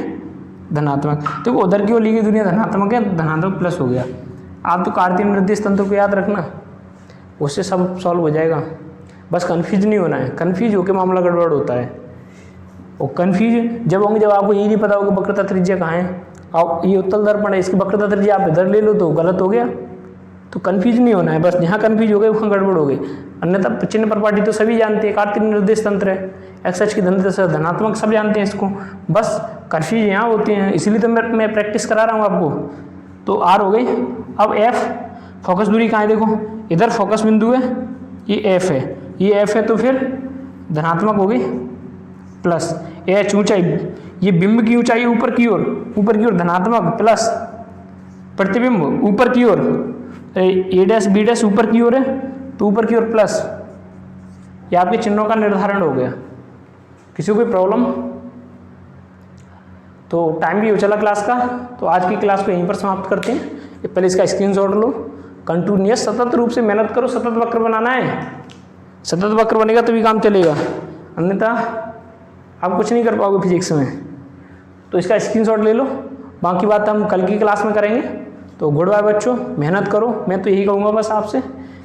धनात्मक। तो उधर की ओर ली गई दूरियां धनात्मक है, धनात्मक प्लस हो गया। आप तो कार्तीय निर्देश तंत्र को याद रखना, उससे सब सॉल्व हो जाएगा। बस कन्फ्यूज नहीं होना है, कन्फ्यूज होकर मामला गड़बड़ होता है। और कन्फ्यूज जब होंगे जब आपको ये नहीं पता होगा वक्रता त्रिज्या कहाँ है। अब ये उत्तल दर्पण है, इसकी वक्रता त्रिज्या आप इधर ले लो तो गलत हो गया। तो कन्फ्यूज नहीं होना है, बस जहाँ कन्फ्यूज हो गए वहाँ गड़बड़ हो गई। अन्यथा चिन्ह प्रपाटी तो सभी जानते हैं, कार्तीय निर्देश तंत्र है, एक्स एच की धन धनात्मक सब जानते हैं इसको, बस कन्फ्यूज यहाँ होते हैं, इसीलिए तो मैं प्रैक्टिस करा रहा हूँ आपको। तो आर हो गई। अब एफ, फोकस दूरी कहाँ है, देखो इधर फोकस बिंदु है, ये एफ है, ये एफ है, तो फिर धनात्मक हो गई प्लस। एच ऊंचाई, ये बिंब की ऊंचाई ऊपर की ओर धनात्मक प्लस, प्रतिबिंब ऊपर की ओर, ए डैश बी डैश ऊपर की ओर है तो ऊपर की ओर प्लस। ये आपके चिन्हों का निर्धारण हो गया। किसी को कोई प्रॉब्लम। तो टाइम भी हो चला क्लास का, तो आज की क्लास को यहीं पर समाप्त करते हैं। पहले इसका स्क्रीनशॉट लो, कंटिन्यूअस सतत रूप से मेहनत करो, सतत वक्र बनाना है, सतत वक्र बनेगा तभी काम चलेगा, अन्यथा आप कुछ नहीं कर पाओगे फिजिक्स में। तो इसका स्क्रीनशॉट ले लो, बाकी बात हम कल की क्लास में करेंगे। तो गुड बाय बच्चों, मेहनत करो, मैं तो यही कहूँगा बस आपसे,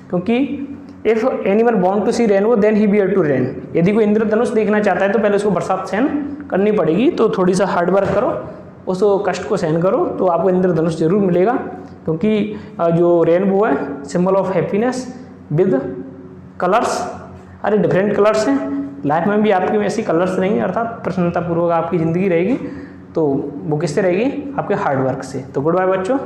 क्योंकि if anyone want to see rainbow then he bear to rain. यदि कोई इंद्रधनुष देखना चाहता है तो पहले उसको बरसात सहन करनी पड़ेगी, तो थोड़ी सा हार्ड वर्क करो, उस कष्ट को सहन करो, तो आपको इंद्रधनुष जरूर मिलेगा। क्योंकि जो रेनबो है symbol of happiness with colours, अरे डिफरेंट कलर्स हैं, लाइफ में भी आपके में ऐसी कलर्स रहेंगे, अर्थात प्रसन्नतापूर्वक आपकी ज़िंदगी रहेगी। तो वो किससे रहेगी, आपके हार्ड वर्क से। तो गुड बाय बच्चों।